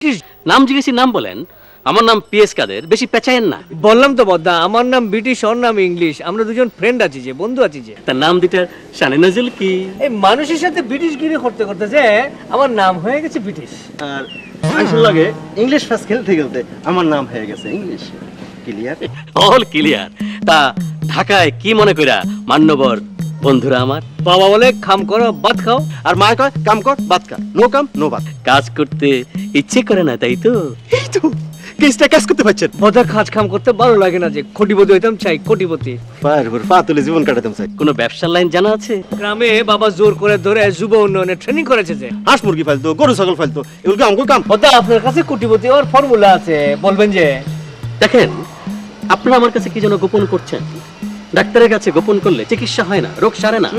British. নাম জিজ্ঞেসি নাম বলেন। আমার নাম পিএস কাদের, বেশি পেঁচায়েন না। বললাম তো বদ্দা, আমার নাম ব্রিটিশ, ওর নাম ইংলিশ। আমরা দুজন ফ্রেন্ড আছি, যে বন্ধু আছি। যে তার নাম দুটার শানে নজল কি? এই মানুষের সাথে ব্রিটিশ গিরি করতে করতে যে আমার নাম হয়ে গেছে ব্রিটিশ। আর আসল লাগে ইংলিশ ফার্স্ট খেলতে খেলতে আমার নাম হয়ে গেছে ইংলিশ। ক্লিয়ার? All clear. তা ঢাকায় কি মনে কইরা মান্যবর বন্ধুরা আমার? বাবা বলে কাম করো ভাত খাও, আর মা কয় কাম কর ভাত খা। নো কাম নো ভাত। কাজ করতে ইচ্ছে করে না, তাই তো? এই তো কেসটা কাজ করতে পারছেন। বদা কাজ কাম করতে ভালো লাগে না, যে কোটিপতি হইতাম চাই, কোটিপতি। পায়ের উপর পা তুলে জীবন কাটাতাম চাই। কোনো ব্যবসার লাইন জানা আছে? গ্রামে বাবা জোর করে ধরে যুব উন্নয়নে ট্রেনিং করেছে। যে হাঁস মুরগি ফালতো, গরু ছাগল ফালতো, এগুলো কাম কাম। বদা আপনার কাছে কোটিপতি হওয়ার ফর্মুলা আছে, বলবেন যে? দেখেন, আপনারা আমার কাছে কি যেন গোপন করছেন। ডাক্তারের কাছে গোপন করলে চিকিৎসা হয় না, রোগ সারে না।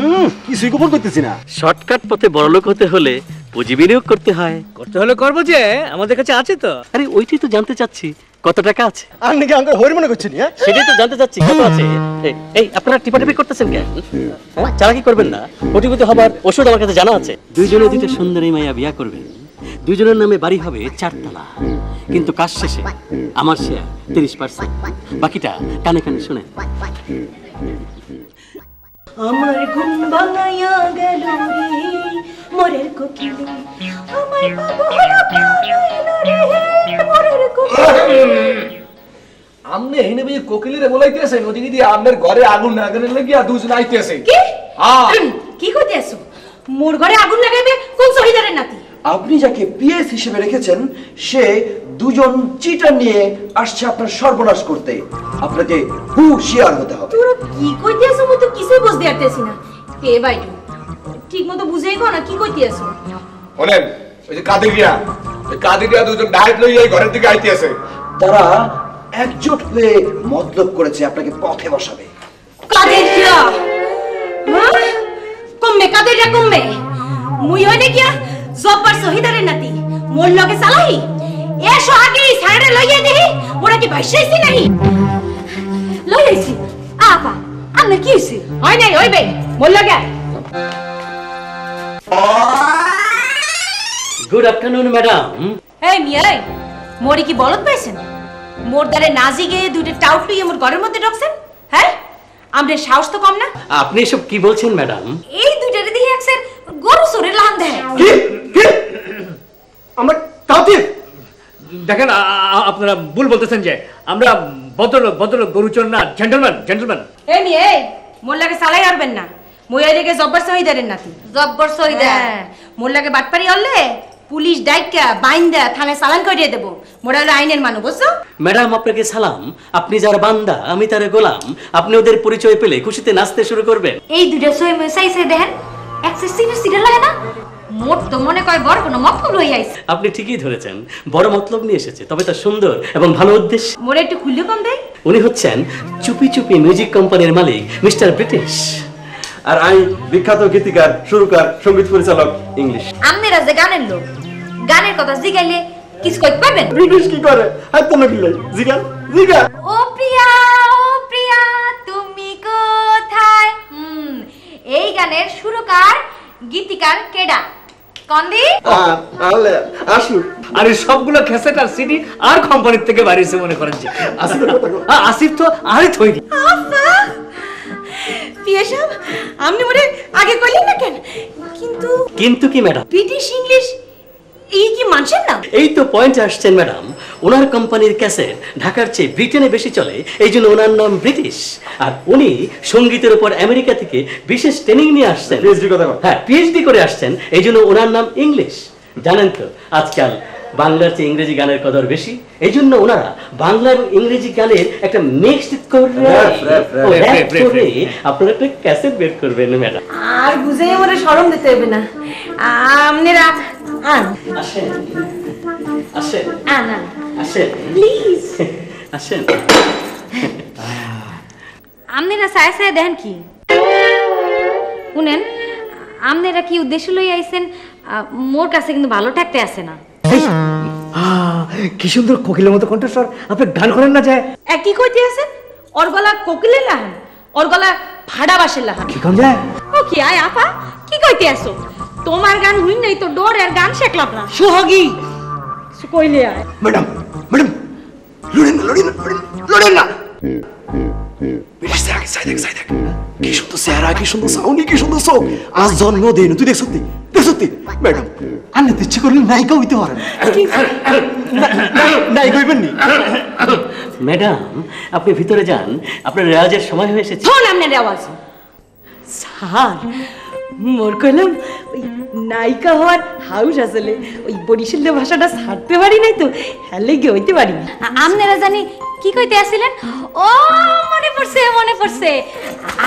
কিছুই গোপন করতেছি না। শর্টকাট পথে বড়লোক হতে হলে পুঁজি বিনিয়োগ করতে হয়। করতে হলে করবো, যে আমাদের কাছে আছে তো। আরে ওইটাই তো জানতে চাচ্ছি, কত টাকা আছে? আর নাকি আমাকে হরি মনে করছেন? সেটাই তো জানতে চাচ্ছি, কত আছে। এই আপনারা টিপাটিপি করতেছেন কেন? চালাকি করবেন না। কোটিপতি হবার ওষুধ আমার কাছে জানা আছে। দুইজনে দুইটা সুন্দরী মাইয়া বিয়া করবেন, দুইজনের নামে বাড়ি হবে 4 তলা। কিন্তু কাজ শেষে আমার শেয়ার 30%, বাকিটা কানে কানে শুনে। আমার ঘুম ভাঙাইয়া গেল রে মোরের কোকিলে, আমার বাবু হলো প্রাণাইল রে মোরের কোকিলে। আমনে হেনে ভাই কোকিলেরে বলাইতেছেন ওদিকে দিয়ে আমনের ঘরে আগুন লাগানোর লাগিয়া দুজন আইতেছে। কি কি কইতেছো? মোর ঘরে আগুন লাগাইবে কোন শহীদারের নাতি? আপনি যাকে পিএস হিসেবে রেখেছেন সে দুজন চিটার নিয়ে আসছে আপনার সর্বনাশ করতে। আপনাকে হুঁশিয়ার হতে হবে। তোরা কি কইতেছো? মই তো কিছুই বুঝতে পারতেছি না। কে বাইটু ঠিক মতো বুঝাই কো না কি কইতেছো? বলেন ওই যে কাদিরিয়া দুজন ডাইট লইয়া এই ঘরের দিকে আইতেছে। তারা একজোট হয়ে মতলব করেছে আপনাকে পথে বসাবে। কাদেরিয়া কাদেরিয়া কমবে। মুই হই না কিয়া জব্বার শহীদারের নাতি, মোর লগে চালাই। এসো আগে সাইডে লইয়া দেহি মোরা কি ভাইসাইছি নাহি? লইয়াইছি। আপা আমনে কি হইছে? হয় নাই হইবে মোর লগে। Good afternoon madam. এই মিয়াই মোরি কি বলদ পাইছেন? মোর দ্বারে নাজি গিয়ে দুইটা টাউট লইয়া মোর ঘরের মধ্যে ঢুকছেন? হ্যাঁ, আমরে সাহস তো কম না। আপনি এসব কি বলছেন ম্যাডাম? এই দুইটারে দেখি একসের গরু চোরের লান দেয়। কি কি আমার তাওতির? দেখেন, আপনারা ভুল বলতেছেন। যে আমরা ভদ্রলোক গরুচোর না, জেন্টলম্যান। এই মিয়াই মোর লাগে চালাই আরবেন না। মই এদিকে জব্বর শহীদারের নাতি। জব্বর শহীদার মোর লাগে বাটপারি হলে পুলিশ ডাইকা বাইন্দা থানায় চালান করিয়ে দেব। মোরা হলো আইনের মানুষ, বুঝছো? ম্যাডাম আপনাকে সালাম। আপনি যার বান্দা, আমি তার গোলাম। আপনি ওদের পরিচয় পেলে খুশিতে নাচতে শুরু করবেন। এই দুইটা সাইসে দেখেন একসের সিরিয়াস লাগে না? মোট তো মনে কয় বড় কোনো মতলব লই আইছে। আপনি ঠিকই ধরেছেন, বড় মতলব নিয়ে এসেছে, তবে তা সুন্দর এবং ভালো উদ্দেশ্য। মোরে একটু খুলে কম দেই। উনি হচ্ছেন চুপি চুপি মিউজিক কোম্পানির মালিক মিস্টার ব্রিটিশ। আর আমি বিখ্যাত গীতিকার, সুরকার, সঙ্গীত পরিচালক ইংলিশ। আমনেরা যে গানের লোক, গানের কথা জিগাইলে কিছু কইতে পারবেন? ব্রিটিশ কি করে? হাত না কিলে জিগা জিগা। ও প্রিয়া তুমি কোথায়? এই গানের সুরকার গীতিকার কেডা? কন্দি আলে আসু। আরে সবগুলো ক্যাসেট আর সিডি আর কোম্পানির থেকে বাইরেছে মনে করেন। যে আসিফ তো আরে থইনি। পিয়া সাহেব আপনি মনে আগে কইলেন না কেন? কিন্তু কি ম্যাডাম? ব্রিটিশ ইংলিশ এই কি মানছেন না? এই তো পয়েন্টে আসছেন ম্যাডাম। ওনার কোম্পানির ক্যাসেট ঢাকার চেয়ে ব্রিটেনে বেশি চলে, এই জন্য ওনার নাম ব্রিটিশ। আর উনি সঙ্গীতের উপর আমেরিকা থেকে বিশেষ ট্রেনিং নিয়ে আসছেন। পিএইচডি করে আসছেন, এই জন্য ওনার নাম ইংলিশ। জানেন তো আজকাল বাংলার চেয়ে ইংরেজি গানের কদর বেশি, এই জন্য ওনারা বাংলা এবং ইংরেজি গানের একটা মিক্সড করে আপনারা একটা ক্যাসেট বের করবেন ম্যাডাম। আর বুঝাই আমারে শরম দিতে হবে না। আপনারা আসেন আসেন আনা আসেন প্লিজ আসেন। আপনারা সায় সায় দেন কি? শুনেন, আপনারা কি উদ্দেশ্য লই আইছেন মোর কাছে কিন্তু ভালো ঠাকতে আসে না। কি সুন্দর কোকিলের মতো কণ্ঠস্বর, আপনি গান করেন না? যায় কি কইতে আছেন? ওর গলা কোকিলের লাহান, ওর গলা ভাড়া বাসের লাহান। কি কম যায়? ও কি আয় আপা কি কইতে আসো? তোমার গান হইন নাই তো ডোর আর গান শেখলাম না। সোহাগী কইলে আয় ম্যাডাম ম্যাডাম লড়েন না লড়েন না লড়েন না ব্রিটিশ আগে সাই দেখ কি সুন্দর চেহারা কি সুন্দর সাউন্ড কি সুন্দর চোখ আজ জন্মদিন তুই দেখ সত্যি ম্যাডাম আন্নে ইচ্ছে করলে নায়িকা হইতে পারেন নায়িকা হইবেন নি ম্যাডাম আপনি ভিতরে যান, আপনার রেওয়াজের সময় হয়ে এসেছে। শোন আপনার আওয়াজ স্যার মোর কইলাম ওই নায়িকা হওয়ার হাউস আসলে ওই বরিশালের ভাষাটা ছাড়তে পারি নাই তো হ্যালে গিয়ে হইতে পারি না। আপনারা জানি কি কইতে আসছিলেন? ও মনে পড়ছে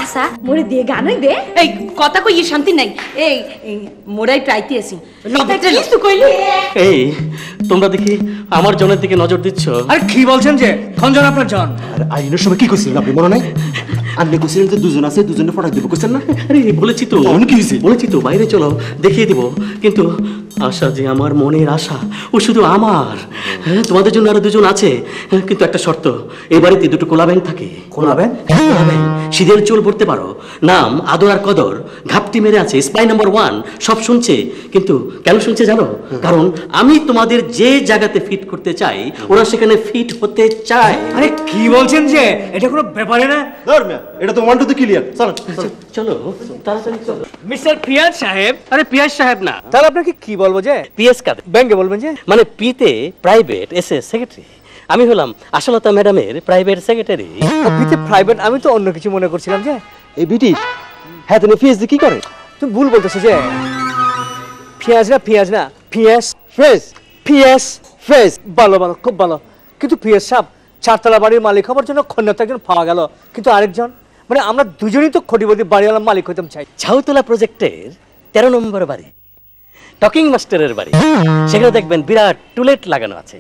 আশা মোরে দিয়ে গান হইবে এই কথা কই শান্তি নাই এই মোরাই ট্রাইতে আছি কিছু কইলি এই তোমরা দেখি আমার জনের দিকে নজর দিচ্ছ। আরে কি বলছেন যে খঞ্জন আপনার জন? আর আইনের সময় কি কইছিলেন আপনি মনে নাই? আন্নে কইছিলেন যে দুজন আছে দুজনে ফটাক দিব কইছেন না? আরে বলেছি তো, কি হইছে? বলেছি তো বাইরে চলো দেখিয়ে দিব, কিন্তু আশা যে আমার মনের আশা, ও শুধু আমার। হ্যাঁ, তোমাদের জন্য আরো দুজন আছে, কিন্তু একটা শর্ত, এই বাড়িতে দুটো কোলা ব্যাংক থাকে। কোলা ব্যাংক? সিদের চুল পড়তে পারো, নাম আদর আর কদর, ঘাপটি মেরে আছে, স্পাই নাম্বার 1, সব শুনছে। কিন্তু কেন শুনছে জানো? কারণ আমি তোমাদের যে জায়গাতে ফিট করতে চাই ওরা সেখানে ফিট হতে চায়। আরে কি বলছেন যে এটা কোনো ব্যাপারে না? ধর মিয়া, এটা তো 1 2 ক্লিয়ার। চলো চলো তাড়াতাড়ি চলো। মিস্টার পিয়াজ সাহেব। আরে পিয়াজ সাহেব না, তাহলে আপনাকে কি বলবো যে? পিএস কাদের? ব্যাংকে বলবেন যে? মানে পিতে প্রাইভেট, এস এ সেক্রেটারি। আমি হলাম আশালতা ম্যাডামের প্রাইভেট সেক্রেটারি। পিতে প্রাইভেট, আমি তো অন্য কিছু মনে করছিলাম যে। এই ব্রিটিশ হ্যাঁ তুমি পিএইচডি কি করে? তুমি ভুল বলতেছো যে পেঁয়াজ না পিএস ফ্রেশ। ভালো খুব ভালো, কিন্তু পিএস সাহেব চারতলা বাড়ির মালিক হবার জন্য খন্ডাতে একজন পাওয়া গেল, কিন্তু আরেকজন মানে আমরা দুজনেই তো খটিপতি বাড়িওয়ালা মালিক হইতাম চাই। ছাউতলা প্রজেক্টের 13 নম্বর বাড়ি, টকিং মাস্টারের বাড়ি। সেখানে দেখবেন বিরাট টুলেট লাগানো আছে,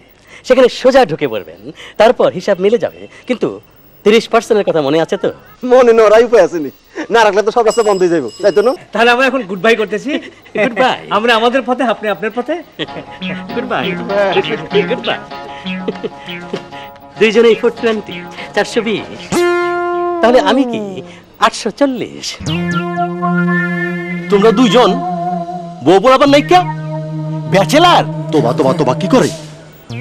সেখানে সোজা ঢুকে পড়বেন, তারপর হিসাব মিলে যাবে। কিন্তু 30% কথা মনে আছে তো? মনে নড়াই উপায় আসেনি, না রাখলে তো সব রাস্তা বন্ধ হয়ে যাবে, তাই তো না? তাহলে আমরা এখন গুড বাই করতেছি। Good bye. আমরা আমাদের পথে, আপনি আপনার পথে। Good bye. Good bye. দুইজনেই 420, 420। তাহলে আমি কি 840? তোমরা দুইজন বউ বরাবর নাই কে? ব্যাচেলার? তোবা কি করে?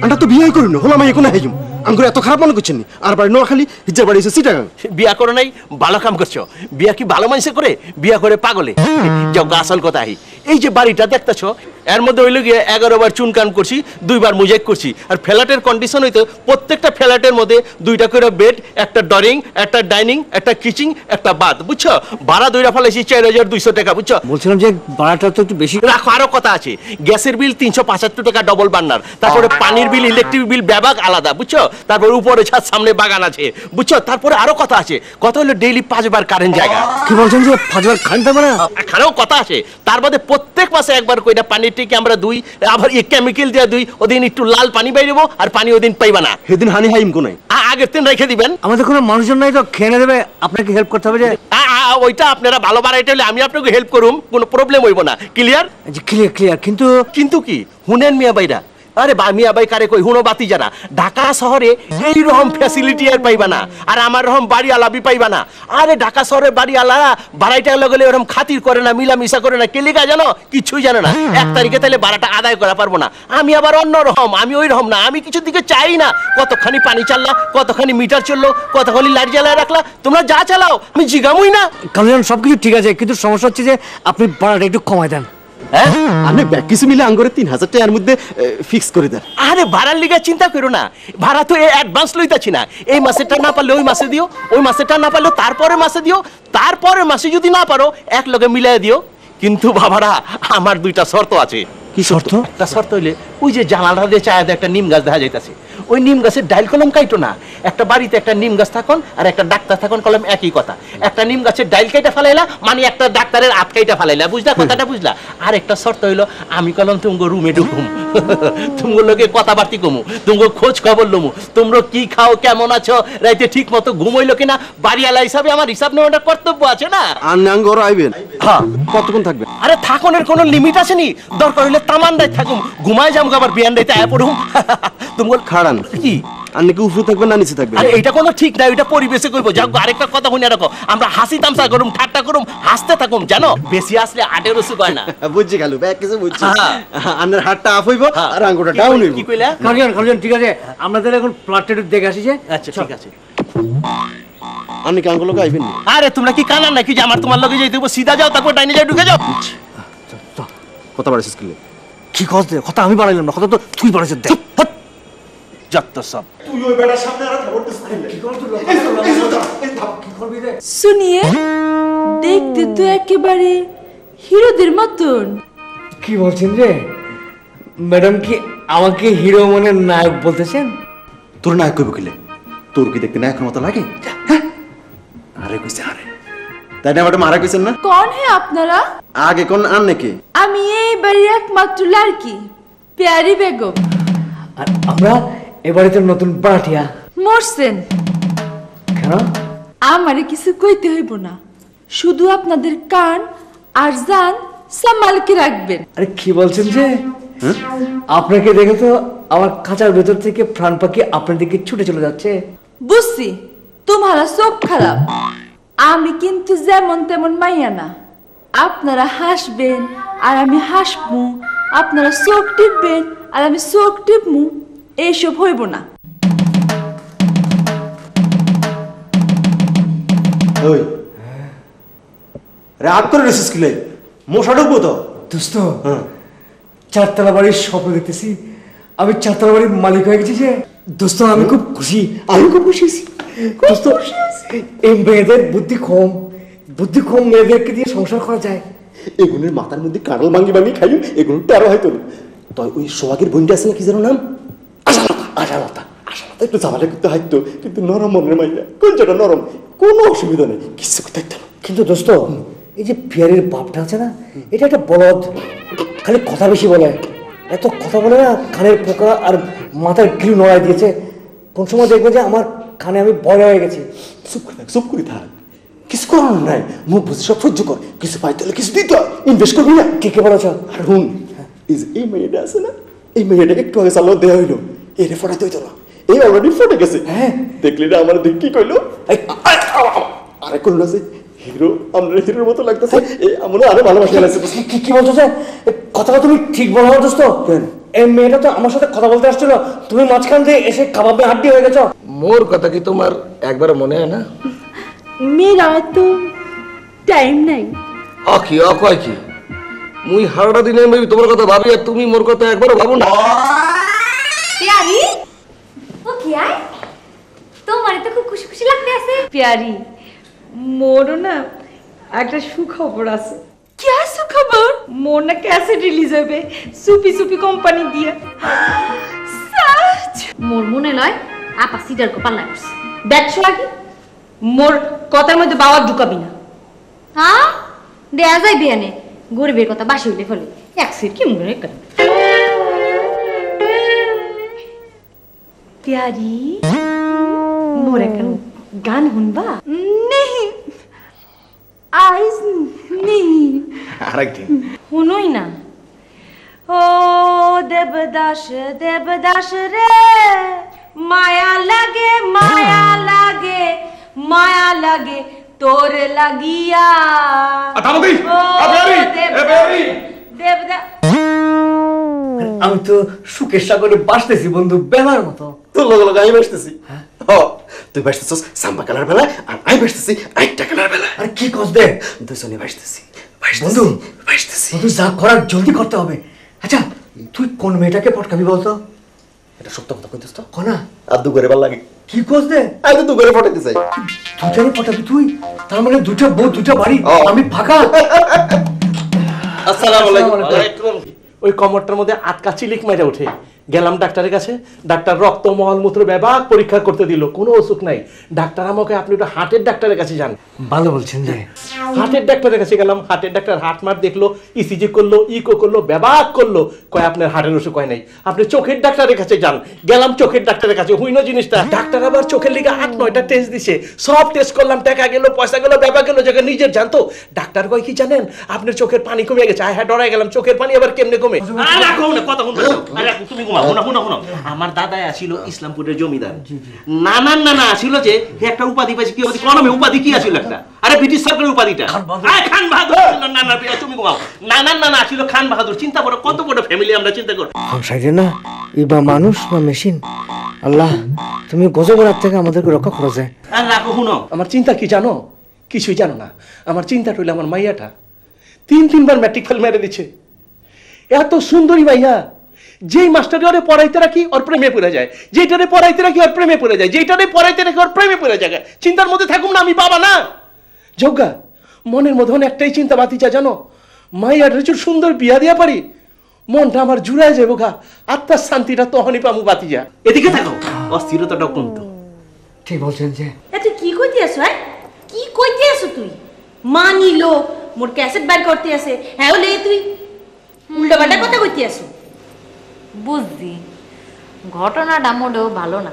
আমরা তো বিয়ে করি না, হলাম এখন হাইজুম। আঙ্গুর এত খারাপ মনে করছেন নি? আর বাড়ি নোয়াখালী, হিজ্জার বাড়ি এসে চিটাগাং। বিয়া করো নাই, ভালো কাম করছো। বিয়া কি ভালো মানুষে করে? বিয়া করে পাগলে। যাও আসল কথা আহি, এই যে বাড়িটা দেখতেছো এর মধ্যে হইল গিয়ে 11 বার চুনকান করছি, 2 বার মোজাইক করছি। আর ফ্ল্যাটের কন্ডিশন হইতো প্রত্যেকটা ফ্ল্যাটের মধ্যে 2টা করে বেড, একটা ড্রয়িং, একটা ডাইনিং, একটা কিচেন, একটা বাথ, বুঝছো? ভাড়া দইরা ফেলেছি 4200 টাকা, বুঝছো? বলছিলাম যে ভাড়াটা তো একটু বেশি। রাখো, আরো কথা আছে। গ্যাসের বিল 375 টাকা ডবল বার্নার, তারপরে পানির বিল, ইলেকট্রিক বিল ব্যাবাক আলাদা, বুঝছো? তারপরে উপরে ছাদ, সামনে বাগান আছে, বুঝছো? তারপরে আরো কথা আছে, কথা হলো ডেইলি 5 বার কারেন্ট জায়গা। কি বলছেন যে 5 বার কারেন্ট পাবে না? এখানেও কথা আছে, তার মধ্যে প্রত্যেক মাসে একবার কইটা পানির টিকে আমরা দুই, আবার এই কেমিক্যাল দিয়ে দুই, ওদিন একটু লাল পানি বাইরেবো আর পানি ওদিন পাইবা না। সেদিন হানি হাইম কোনাই আগের দিন রেখে দিবেন। আমাদের কোনো মানুষজন নাই তো খেয়ে দেবে, আপনাকে হেল্প করতে হবে যে। ওইটা আপনারা ভালো বাড়াইতে হলে আমি আপনাকে হেল্প করুম, কোনো প্রবলেম হইব না। ক্লিয়ার? ক্লিয়ার। কিন্তু কি হুনেন মিয়া বাইরা? আরে মিয়া বাই কারে কই হুনো বাতি জানা, ঢাকা শহরে এই রকম ফ্যাসিলিটি আর পাইবা না, আর আমার রকম বাড়ি আলাবি পাইবা না। আরে ঢাকা শহরে বাড়ি আলা বাড়াইটা লাগলে ওরকম খাতির করে না, মিলামিশা করে না, কেলিকা জানো কিছুই জানো না। 1 তারিখে তাহলে ভাড়াটা আদায় করা পারবো না। আমি আবার অন্য রকম, আমি ওই রকম না, আমি কিছুর দিকে চাই না। কতখানি পানি চাললা, কতখানি মিটার চললো, কতখানি লাইট জ্বালায় রাখলা, তোমরা যা চালাও আমি জিগামই না। কারণ সবকিছু ঠিক আছে, কিন্তু সমস্যা হচ্ছে যে আপনি ভাড়াটা একটু কমাই দেন। হ্যাঁ, আপনি ব্যাগ কিছু মিলে আঙ্গুরে 3000 টাকার মধ্যে ফিক্স করে দেন। আরে ভাড়ার লিগা চিন্তা করো না, ভাড়া তো অ্যাডভান্স লইতাছি না। এই মাসেরটা না পারলে ওই মাসে দিও, ওই মাসেরটা না পারলে তারপরে মাসে দিও, তারপরে মাসে যদি না পারো এক লগে মিলাই দিও। কিন্তু বাবারা আমার 2টা শর্ত আছে। কি শর্ত? একটা শর্ত হইলে ওই যে জানালা দিয়ে চায়াতে একটা নিম গাছ দেখা যাইতাছে, ওই নিম গাছের ডাইল কলম কাইটো না। একটা বাড়িতে একটা নিম গাছ থাকুন আর একটা ডাক্তার থাকুন, কলম একই কথা। একটা নিম গাছের ডাইল কাইটা ফেলাইলা মানে একটা ডাক্তারের হাত কাইটা ফেলাইলা, বুঝলা কথাটা? বুঝলা? আর একটা শর্ত হইলো আমি কলম তুমগো রুমে ঢুকুম, তুমগো লোকে কথাবার্তি কমু, তুমগো খোঁজ খবর লমু, তোমরা কি খাও, কেমন আছো, রাইতে ঠিক মতো ঘুমাইলো কিনা। বাড়িওয়ালা হিসাবে আমার হিসাব নেওয়াটা কর্তব্য আছে না? আর আঙ্গুর আইবেন? হ্যাঁ। কতক্ষণ থাকবে? আরে থাকুনের কোনো লিমিট আছে নি? দরকার হইলে তামান্দায় থাকুম, ঘুমায় যাম, আবার বিয়ান রাইতে আয়া পড়ুম। তুমি খাড়ান কি আর নাকি উপরে থাকবেন না নিচে থাকবেন? আরে এটা কোনো ঠিক না, এটা পরিবেশে কইব। যাও আরেকটা কথা শুনে রাখো, আমরা হাসি তামসা করুম, ঠাট্টা করুম, হাসতে থাকুম, জানো বেশি আসলে আটের ওষুধ হয় না। বুঝছি খালু ব্যাগ কিছু বুঝছি। হ্যাঁ। আপনার হাতটা আপ হইব আর আঙ্গুলটা ডাউন হইব। কি কইলা? খালজন ঠিক আছে, আমরা তাহলে এখন প্লাট দেখে আসি যে। আচ্ছা ঠিক আছে। আপনি কি আঙ্গুল গাইবেন না? আরে তোমরা কি কানা নাকি যে আমার তোমার লগে যাইতে হবে? সিধা যাও, তারপর ডাইনে যাও, ঢুকে যাও। কথা বাড়াইছিস কিলে? কি কথা দে, কথা আমি বানাইলাম না, কথা তো তুই বানাইছিস। দেখ যত সব তুই ওই বেটার সামনে আর ধরতেছ না। শুনিয়ে দেখতে তো একেবারে হিরোদের মতন। কি বলছেন রে ম্যাডাম? কি আমাকে হিরো মানে নায়ক বলতেছেন? তোর নায়ক কইব কিলে? তোর কি দেখতে নায়কের মতো লাগে? হ্যাঁ? আরে কইছে আরে। তাই না ম্যাডাম, আরে কইছেন না? কোন হে আপনারা? আগে কোন আন নাকি? আমি এই বাড়ির একমাত্র লড়কি, প্যারি বেগম। আর আমরা এবারে তো নতুন পাঠিয়া। মরছেন? কেন? আমারে কিছু কইতে হইব না, শুধু আপনাদের কান আর জান সামালকে রাখবেন। আরে কি বলছেন যে? আপনাকে দেখে তো আমার খাঁচার ভেতর থেকে প্রাণ পাখি আপনার দিকে ছুটে চলে যাচ্ছে। বুঝছি তোমারা চোখ খারাপ, আমি কিন্তু যেমন তেমন মাইয়া না। আপনারা হাসবেন আর আমি হাসবো, আপনারা চোখ টিপবেন আর আমি চোখ টিপমু, এইসব হইব না। ওই রাগ করে রেছিস কিলে? মশা ঢুকবো তো। দোস্ত, চারতলা বাড়ির স্বপ্ন দেখতেছি, আমি চারতলা বাড়ির মালিক হয়ে গেছি যে। দোস্ত আমি খুব খুশি, আমি খুব খুশি হয়েছি। দোস্ত এই মেয়েদের বুদ্ধি কম মেয়েদেরকে দিয়ে সংসার করা যায়। এগুলোর মাথার মধ্যে কাঁড়াল ভাঙি ভাঙি খাই, এগুলো টেরো হয়তো না। তই ওই সোহাগের বোনটা আছে না, কি যেন নাম? আশালতা একটু ঝামেলা করতে হয়তো, কিন্তু নরম মনের মাইয়া, কোনটা নরম, কোনো অসুবিধা নেই, কিছু করতে হইতো না। কিন্তু দোস্ত এই যে পিয়ারের বাপটা আছে না, এটা একটা বলদ, খালি কথা বেশি বলে। এত কথা বলে না, কানের পোকা আর মাথার গিলু নড়াই দিয়েছে। কোন সময় দেখবে যে আমার কানে আমি বড় হয়ে গেছি। চুপ করে থাক, কিছু করার নাই, মুখ বুঝে সব সহ্য কর। কিছু পাইতে হলে কিছু দিতে হয়, ইনভেস্ট করবি না। কে বলেছ? আর হুন, এই মেয়েটা আছে না, এই মেয়েটা একটু আগে চালাও দেওয়া হইলো, এরে ফটাইতে হইতো না, এই অলরেডি ফটে গেছে। হ্যাঁ দেখলি না আমার দিক কি কইলো? আরে করলো আছে হিরো, আমরা হিরোর মতো লাগতেছে, আমরা আরো ভালোবাসা লাগছে। কি বলছো যে? কথাটা তুমি ঠিক বলো না দোস্ত। এই মেয়েটা তো আমার সাথে কথা বলতে আসছিল, তুমি মাঝখান দিয়ে এসে কাবাবে হাড্ডি হয়ে গেছো। মোর কথা কি তোমার একবার মনে হয় না? মেয়েরা তো টাইম নাই। অকি অকয় কি মুই হারটা দিনে আমি তোমার কথা ভাবি, আর তুমি মোর কথা একবারও ভাবো না। প্যারি ও কি আয়, তোমার তো খুব খুশি খুশি লাগতে আছে। প্যারি, মোরও না একটা সুখবর আছে। কি সুখবর? মোর না ক্যাসেট রিলিজ হবে সুপি সুপি কোম্পানি দিয়ে। মোর মনে লয় আপা সিডার কো পাল্লা করছে। দেখছো আগে মোর কথার মধ্যে বাবা ঢুকাবি না। হ্যাঁ দেয়া যায় বিয়ানে, গরিবের কথা বাসি হইলে ফলে এক সিট কি মনে করে। প্যারি, মোর এখন গান শুনবা? नहीं आज नहीं, আরেকদিন শুনোই না। ও দেবদাস দেবদাস রে, মায়া লাগে মায়া লাগে মায়া লাগে তোর লাগিয়া। দেবদাস আমি তো সুখের সাগরে বাসতেছি বন্ধু, বেলার মতো। তোর লগে আমি বাসতেছি। তুই বাসতেছিস সাম্বা কালার বেলা, আর আমি বাসতেছি আরেকটা কালার বেলা। আর কি কস দে দুজনে বাসতেছি বন্ধু, বাসতেছি। বন্ধু যা করার জলদি করতে হবে। আচ্ছা তুই কোন মেয়েটাকে পটকাবি বলতো? এটা সত্য কথা কইতেছ তো? কনা আর দু করে ভাল লাগে। কি কস দে? আমি তো দু করে ফটাইতে চাই। দুটারই পটাবি তুই? তার মানে দুটা বউ দুটা বাড়ি, আমি ফাঁকা। আসসালামু আলাইকুম। ওই কমরটার মধ্যে আটকা চিলিক মাইরা উঠে গেলাম ডাক্তারের কাছে। ডাক্তার রক্ত মলমূত্র ব্যাপক পরীক্ষা করতে দিল, কোনো অসুখ নাই। ডাক্তার আমাকে আপনি একটু হার্টের ডাক্তারের কাছে যান। ভালো বলছেন যে। হার্টের ডাক্তারের কাছে গেলাম, হার্টের ডাক্তার হার্ট মার দেখলো, ইসিজি করলো, ইকো করলো, ব্যাপক করলো, কয় আপনার হার্টের অসুখ হয় নাই, আপনি চোখের ডাক্তারের কাছে যান। গেলাম চোখের ডাক্তারের কাছে, হুইনো জিনিসটা। ডাক্তার আবার চোখের লিগে 8-9টা টেস্ট দিছে, সব টেস্ট করলাম, টাকা গেল, পয়সা গেল, ব্যাপার গেল, যেটা নিজের জানতো। ডাক্তার কয় কি জানেন, আপনার চোখের পানি কমে গেছে। হ্যাঁ ডরাই গেলাম, চোখের পানি আবার কেমনে কমে? তুমি শুনো আমার দাদা ছিল ইসলামপুরের জমিদার নানার নানা ছিল যে একটা উপাধি পাইছে কি উপাধি কি আছিল একটা আরে ব্রিটিশ সরকারের উপাধিটা খান বাহাদুর নানার বিয়া তুমি ঘুমাও নানার নানা ছিল খান বাহাদুর চিন্তা করো কত বড় ফ্যামিলি আমরা চিন্তা করো সংসারে না ইবা মানুষ বা মেশিন আল্লাহ তুমি গজবের হাত থেকে আমাদেরকে রক্ষা করো যায় আর রাখো শুনো আমার চিন্তা কি জানো কিছুই জানো না আমার চিন্তা হইলো আমার মাইয়াটা 3-3বার ম্যাট্রিক ফেল মেরে দিচ্ছে এত সুন্দরী মাইয়া যেই মাস্টারে ওরে পড়াইতে রাখি ওর প্রেমে পড়ে যায় যেটারে পড়াইতে রাখি ওর প্রেমে পড়ে যায় যেটারে পড়াইতে রাখি ওর প্রেমে পড়ে যায় চিন্তার মধ্যে থাকুম না আমি বাবা না যোগা মনের মধ্যে একটাই চিন্তা বাতিচা জানো মাইয়ার সুন্দর বিয়া দিয়া পারি মনটা আমার জুড়ায় যাবো গা আত্মার শান্তিটা তখনই পামু বাতিজা এদিকে থাকো অস্থিরতাটা কমতো ঠিক বলছেন যে তুই কি কইতে আছো কি কইতে আছো তুই মানি লোক মোর ক্যাসেট বাইর করতে আছে হ্যাঁ লে তুই উল্টাপাল্টা কথা কইতে আছো বুঝছি ঘটনাটা মোটেও ভালো না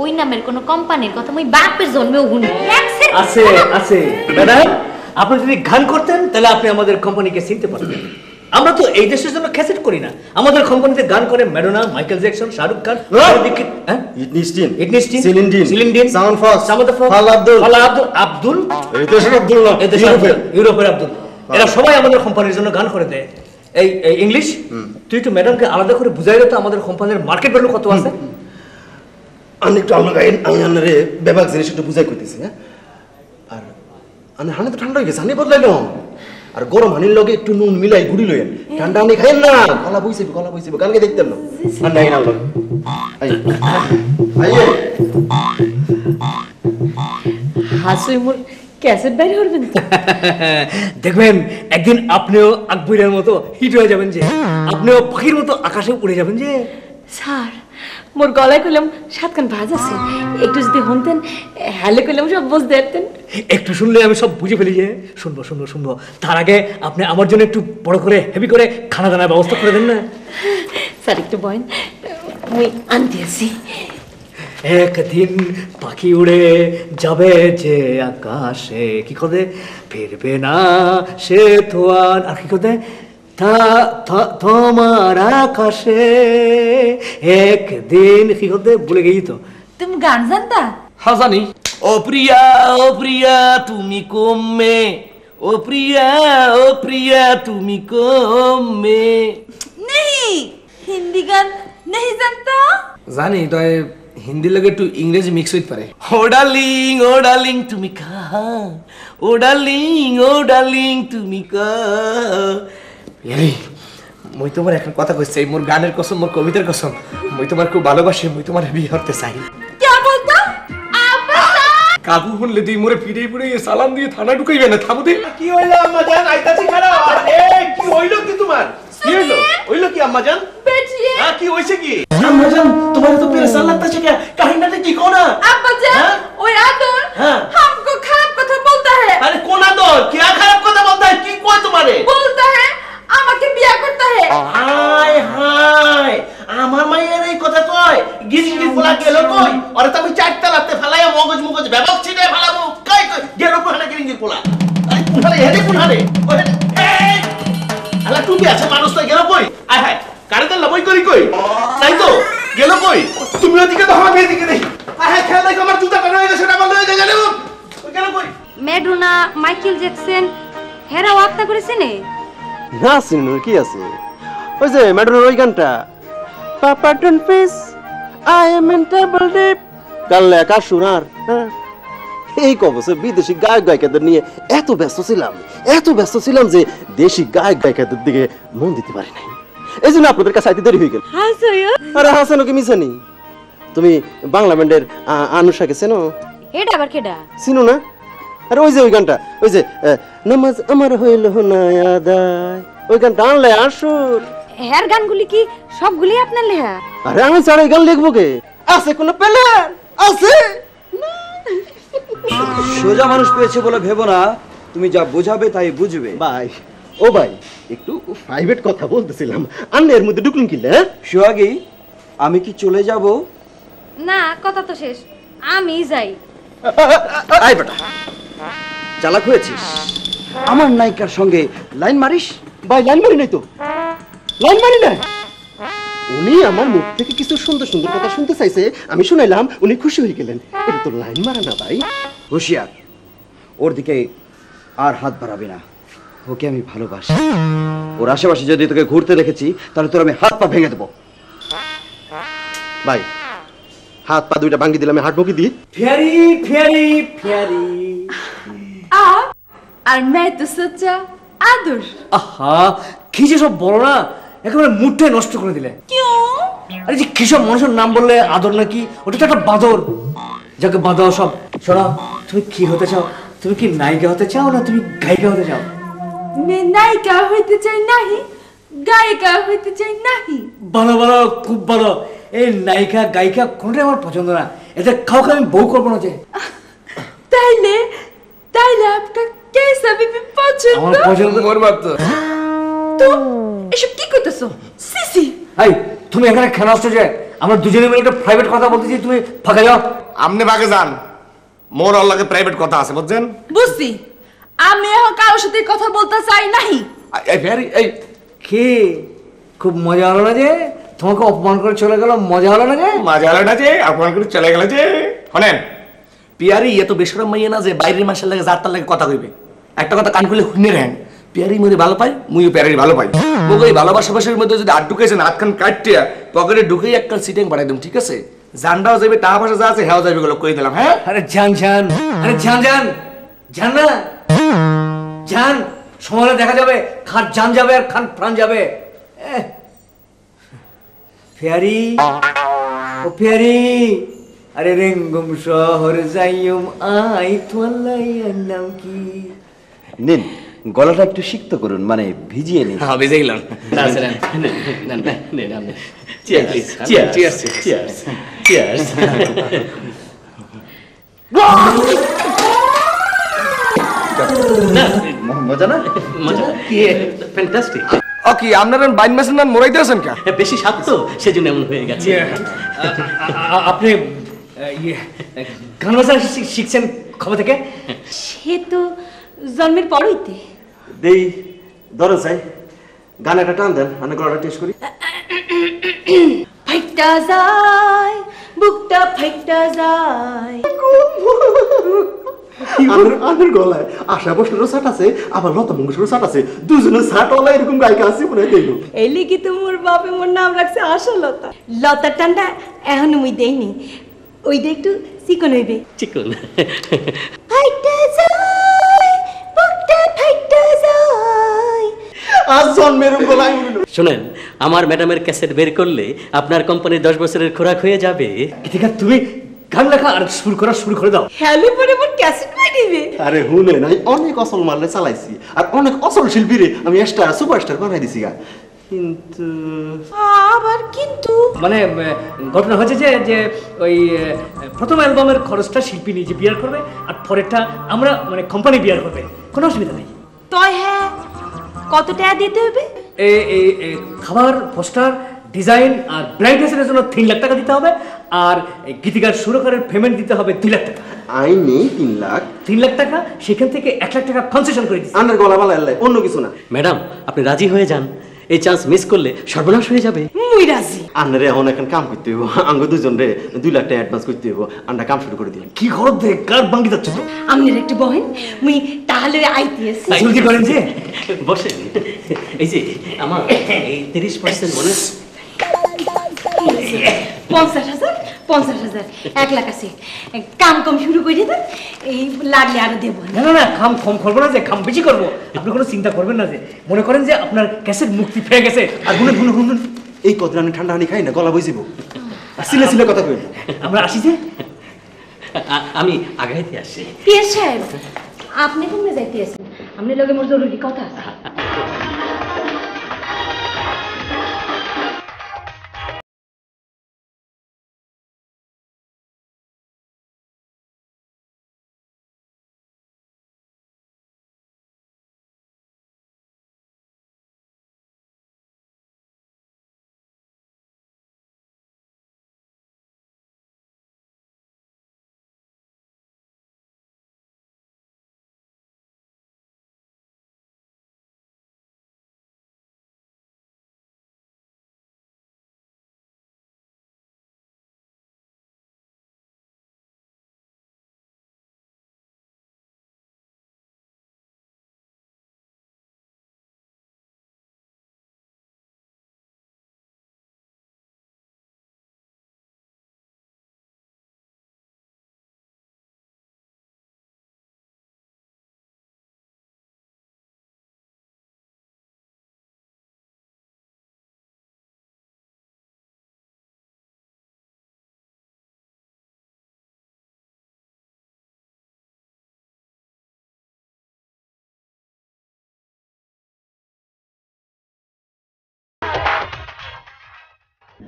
ওই নামের কোন কোম্পানির কথা মই বাপের জন্মেও শুনি আছে আছে ম্যাডাম আপনি যদি গান করতেন তাহলে আপনি আমাদের কোম্পানিকে চিনতে পারতেন আমরা তো এই দেশের জন্য ক্যাসেট করি না আমাদের কোম্পানিতে গান করে Madonna Michael Jackson Shahrukh Khan সিলিন dean sound Fox ফালা আব্দুল ইউরোপের আব্দুল এরা সবাই আমাদের কোম্পানির জন্য গান করে দেয় এই ইংলিশ তুই একটু ম্যাডামকে আলাদা করে বুঝাই দে তো আমাদের কোম্পানির মার্কেট ভ্যালু কত আছে আমি একটু আপনাকে আইনারে বেবাক জিনিস একটু বুঝাই করতেছি হ্যাঁ আর আমি হানে তো ঠান্ডা হয়ে গেছে হানি বদলাইলো আর গরম হানির লগে একটু নুন মিলাই গুড়ি লইেন ঠান্ডা হানি খাইেন না গলা বইছে গানকে দেখতেন না ঠান্ডা হানি আলো আইয়ে হাসুই মোর ক্যাসেট বাইরে করবেন দেখবেন একদিন আপনিও আকবরের মতো হিট হয়ে যাবেন যে আপনিও পাখির মতো আকাশে উড়ে যাবেন যে স্যার মোর গলায় কইলাম 7 কান ভাজ আছে একটু যদি শুনতেন হ্যালে কইলাম সব বুঝতে পারতেন একটু শুনলে আমি সব বুঝে ফেলি যে শুনবো তার আগে আপনি আমার জন্য একটু বড় করে হেভি করে খানা দানার ব্যবস্থা করে দেন না স্যার একটু বলেন আমি আনতে আসি একদিন পাখি উড়ে যাবে যে আকাশে কি করে ফিরবে না সে তো আর কি করে তোমার আকাশে একদিন কি করতে ভুলে গেছি তো তুমি গান জানতা হ্যাঁ জানি ও প্রিয়া তুমি কমে ও প্রিয়া তুমি কমে नहीं हिंदी गान नहीं जानता জানি তাই হিন্দি লাগে একটু ইংরেজি মিক্স হইতে পারে ও ডার্লিং তুমি কাহা ও ডার্লিং তুমি এই মই তোমার এখন কথা কইছি মোর গানের কসম মোর কবিতার কসম মই তোমার খুব ভালোবাসি মই তোমার বিয়ে করতে চাই क्या बोलता কাবু শুনলে তুই মোরে ফিরে সালাম দিয়ে থানা ঢুকাইবে না থামু দে কি হইলো আম্মা জান আইতাছি খারাপ কি হইলো কি তোমার কি হইলো কি আম্মা জান बैठिए কি হইছে কি আম্মা জান তোমার তো পেরেশান লাগতাছে কে কাহিনীটা কি কোনা अब्बा जान ओए आदर हमको खराब কথা বলতা है আরে কোনা দর কি খারাপ কথা বলতা কি কয় তোমারে বলতা है আমাকে বিয়ে করতে है হায় আমার মায়ের এই কথা কয় গিরিঙ্গি ফুলা গেল কই আরে তুমি চারটা লাতে ফেলায়া মগজ ব্যাপক ছিটে ফেলাবো কই গেল কোনা গিরিঙ্গি ফুলা আরে কোনারে হেডে কোনারে এই আলা তুমি আছে মানুষ তো গেল কই আয় হায় কারেন্ট লাবই কই তাই তো গেল কই তুমি ওদিকে তো আমি এদিকে দেখি আয় হায় খেলা দেখো আমার জুতা কেন হয়ে গেছে না বন্ধ হয়ে গেল গেল কই ম্যাডোনা মাইকেল জ্যাকসন হেরাও আত্মা করেছে নে না সিনেমার কি আছে ওই যে ম্যাডোনার ওই গানটা papa don't please I am in trouble deep গান লেখা শোনার এই কবছর বিদেশি গায়ক গায়িকাদের নিয়ে এত ব্যস্ত ছিলাম যে দেশি গায়ক গায়িকাদের দিকে মন দিতে পারি নাই এই জন্য আপনাদের কাছে আইতে দেরি হয়ে গেল আরে হাসান কি মিশানি তুমি বাংলা ব্যান্ডের আনুষাকে চেনো এটা আবার কেডা চিনো না আরে ওই যে ওই গানটা ওই যে নামাজ আমার হইল না আদায় ওই গানটা আনলে আসুর হের গানগুলি কি সবগুলি আপনার লেখা আরে আমি ছাড়া গান লিখবো কে আছে কোন প্ল্যান আছে সোজা মানুষ পেয়েছে বলে ভেবো না তুমি যা বোঝাবে তাই বুঝবে ভাই ও ভাই একটু প্রাইভেট কথা বলতেছিলাম আন্নে এর মধ্যে ঢুকলুন কি সোহাগী আমি কি চলে যাব না কথা তো শেষ আমি যাই আই বেটা চালাক হয়েছিস আমার নায়িকার সঙ্গে লাইন মারিস ভাই লাইন মারি নাই তো লাইন মারি নাই উনি আমার মুখ থেকে কিছু সুন্দর সুন্দর কথা শুনতে চাইছে, আমি শুনাইলাম, উনি খুশি হয়ে গেলেন। এটা তো লাইন মারা না ভাই। হুঁশিয়ার, ওর দিকে আর হাত বাড়াবি না। ওকে আমি ভালোবাসি। ওর আশেপাশে যদি তোকে ঘুরতে দেখেছি তাহলে তোর আমি হাত পা ভেঙে দেবো। ভাই হাত পা দুইটা ভাঙি দিলে আমি হাঁটবো কি দিয়ে? ফেয়ারি ফেয়ারি ফেয়ারি आप और मैं तो सच्चा आदर्श। আহা কি যে সব বলো না, একেবারে মুডটাই নষ্ট করে দিলে। क्यों? আরে যে কিসব মানুষের নাম বললে আদর নাকি, ওটা তো একটা বাদর। যাকে বাদর সব। শোনো, তুমি কি হতে চাও? তুমি কি নায়িকা হতে চাও না তুমি গায়িকা হতে চাও? मैं नायिका होते चाहे नहीं, गायिका होते चाहे नहीं। ভালো ভালো, খুব ভালো। এই নায়িকা গায়িকা কোনটাই আমার পছন্দ না, এদের কাউকে আমি বউ করবো না। যে ताइले ताइले आपका कैसा भी पसंद? আমার পছন্দ করবো তো। तो এসব কি করতেছো? সিসি এই তুমি এখানে কেন আসছো? যে আমরা দুজনে মিলে একটা প্রাইভেট কথা বলতেছি, তুমি ফাঁকা যাও। আপনি বাগে যান, মোর আল্লাহকে প্রাইভেট কথা আছে বুঝছেন? বুঝছি, আমি এখন কারোর সাথে কথা বলতে চাই নাই। এই ফেয়ারি, এই কে খুব মজা হলো না যে তোমাকে অপমান করে চলে গেল? মজা হলো না যে? মজা হলো না যে আপনার করে চলে গেল যে? শোনেন পিয়ারি এত বেসরম মাইয়া না যে বাইরের মাসের লাগে যার তার লাগে কথা কইবে। একটা কথা কান খুলে শুনে রাখেন, পিয়ারি মরে ভালো পাই, মুইও পিয়ারি ভালো পাই। ওকে এই ভালোবাসাবাসের মধ্যে যদি আট ঢুকেছেন, হাতখান কাটিয়া পকেটে ঢুকেই একটা সিটিং বাড়াই দেব, ঠিক আছে? জানটাও যাবে, টাকা পয়সা যা আছে হেও যাবে, গুলো কই দিলাম। হ্যাঁ আরে জান জান, আরে জান জান, জান না জান, সময় দেখা যাবে, খান জান যাবে আর খান প্রাণ যাবে। ফেয়ারি ও ফেয়ারি, আরে রেঙ্গুম শহর যাইম আই তোয়াল্লাইয়ার নাম কি? নিন, গলাটা একটু সিক্ত করুন, মানে ভিজিয়ে নিন। হ্যাঁ বেজে গেলাম। মজা না? ফ্যান্টাস্টিক। ওকে আপনারা বাইন মেশিন না মরাইতে আছেন কা? বেশি স্বাদ তো সেজন্য এমন হয়ে গেছে। আপনি ইয়ে গান বাজনা শিখছেন কবে থেকে? সে তো জন্মের পর হইতে। দেই ধরো চাই, গান একটা টান দেন, আমি গলাটা টেস্ট করি। ফাইটা যায়, বুকটা ফাইটা যায়। আমার গলায় আশা ভোসলেরও সাট আছে, আবার লতা মঙ্গেশকরেরও সাট আছে, দুজনের সাটওয়ালা এরকম গায়িকা আছে মনে হয়। দেখলো এই লিখি তো মোর বাপে মোর নাম রাখছে আশালতা। লতার টানটা এখন মুই দেইনি, ওইটা একটু চিকন হইবে। চিকন। ফাইটা যায়, বুকটা ফাইটা যায়। আজ জন্মের গলায় উঠলো। শোনেন, আমার ম্যাডামের ক্যাসেট বের করলে আপনার কোম্পানির 10 বছরের খোরাক হয়ে যাবে। ঠিক আছে, তুমি গান লেখা আর শুরু করে দাও। হ্যালো পরে মোর ক্যাসেট বানিবে। আরে হুনে নাই, অনেক অসল মারলে চালাইছি, আর অনেক অসল শিল্পীরে আমি স্টার সুপারস্টার বানাই দিছি গা। কিন্তু আবার কিন্তু মানে ঘটনা হচ্ছে যে যে ওই প্রথম অ্যালবামের খরচটা শিল্পী নিজে বিয়ার করবে, আর পরেরটা আমরা মানে কোম্পানি বিয়ার করবে, কোনো অসুবিধা নেই। তয় হ্যাঁ, কত টাকা দিতে হবে? খাবার, পোস্টার, ডিজাইন আর ব্রাইটনেসের জন্য 3 লাখ টাকা দিতে হবে, আর গীতিকার সুরকারের পেমেন্ট দিতে হবে 2 লাখ টাকা। আই নেই 3 লাখ। 3 লাখ টাকা, সেখান থেকে 1 লাখ টাকা কনসেশন করে দিচ্ছি। আন্ডার গলা বালা এলাই, অন্য কিছু না। ম্যাডাম আপনি রাজি হয়ে যান, এই চান্স মিস করলে সর্বনাশ হয়ে যাবে। মুই রাজি। আন্ডারে এখন এখন কাম করতে হইব, আঙ্গ দুজন রে 2 লাখ টাকা অ্যাডভান্স করতে হইব, আন্ডা কাম শুরু করে দিলাম। কি খরচ দেখ, কার বাঙ্গি যাচ্ছে তো। আমনের একটু বহেন, মুই তাহলে আইতেছি। জলদি করেন যে। বসেন। এই যে আমার এই 30% বোনাস। 50,000, 50,000, 1 লাখ আছে। কাম কম শুরু করে দেন, এই লাগলে আরো দেবো। না না না, খাম কম করবো না যে, খাম বেশি করবো। আপনি কোনো চিন্তা করবেন না যে, মনে করেন যে আপনার ক্যাসেট মুক্তি পেয়ে গেছে। আর শুনুন শুনুন শুনুন, এই কদিন আমি ঠান্ডা হানি খাই না, গলা বইছিব। সিলে সিলে কথা কই। আমরা আসি যে। আমি আগাইতে আসি। পিয়ার সাহেব, আপনি কোন যাইতে আছেন? আপনি লগে মোর জরুরি কথা আছে।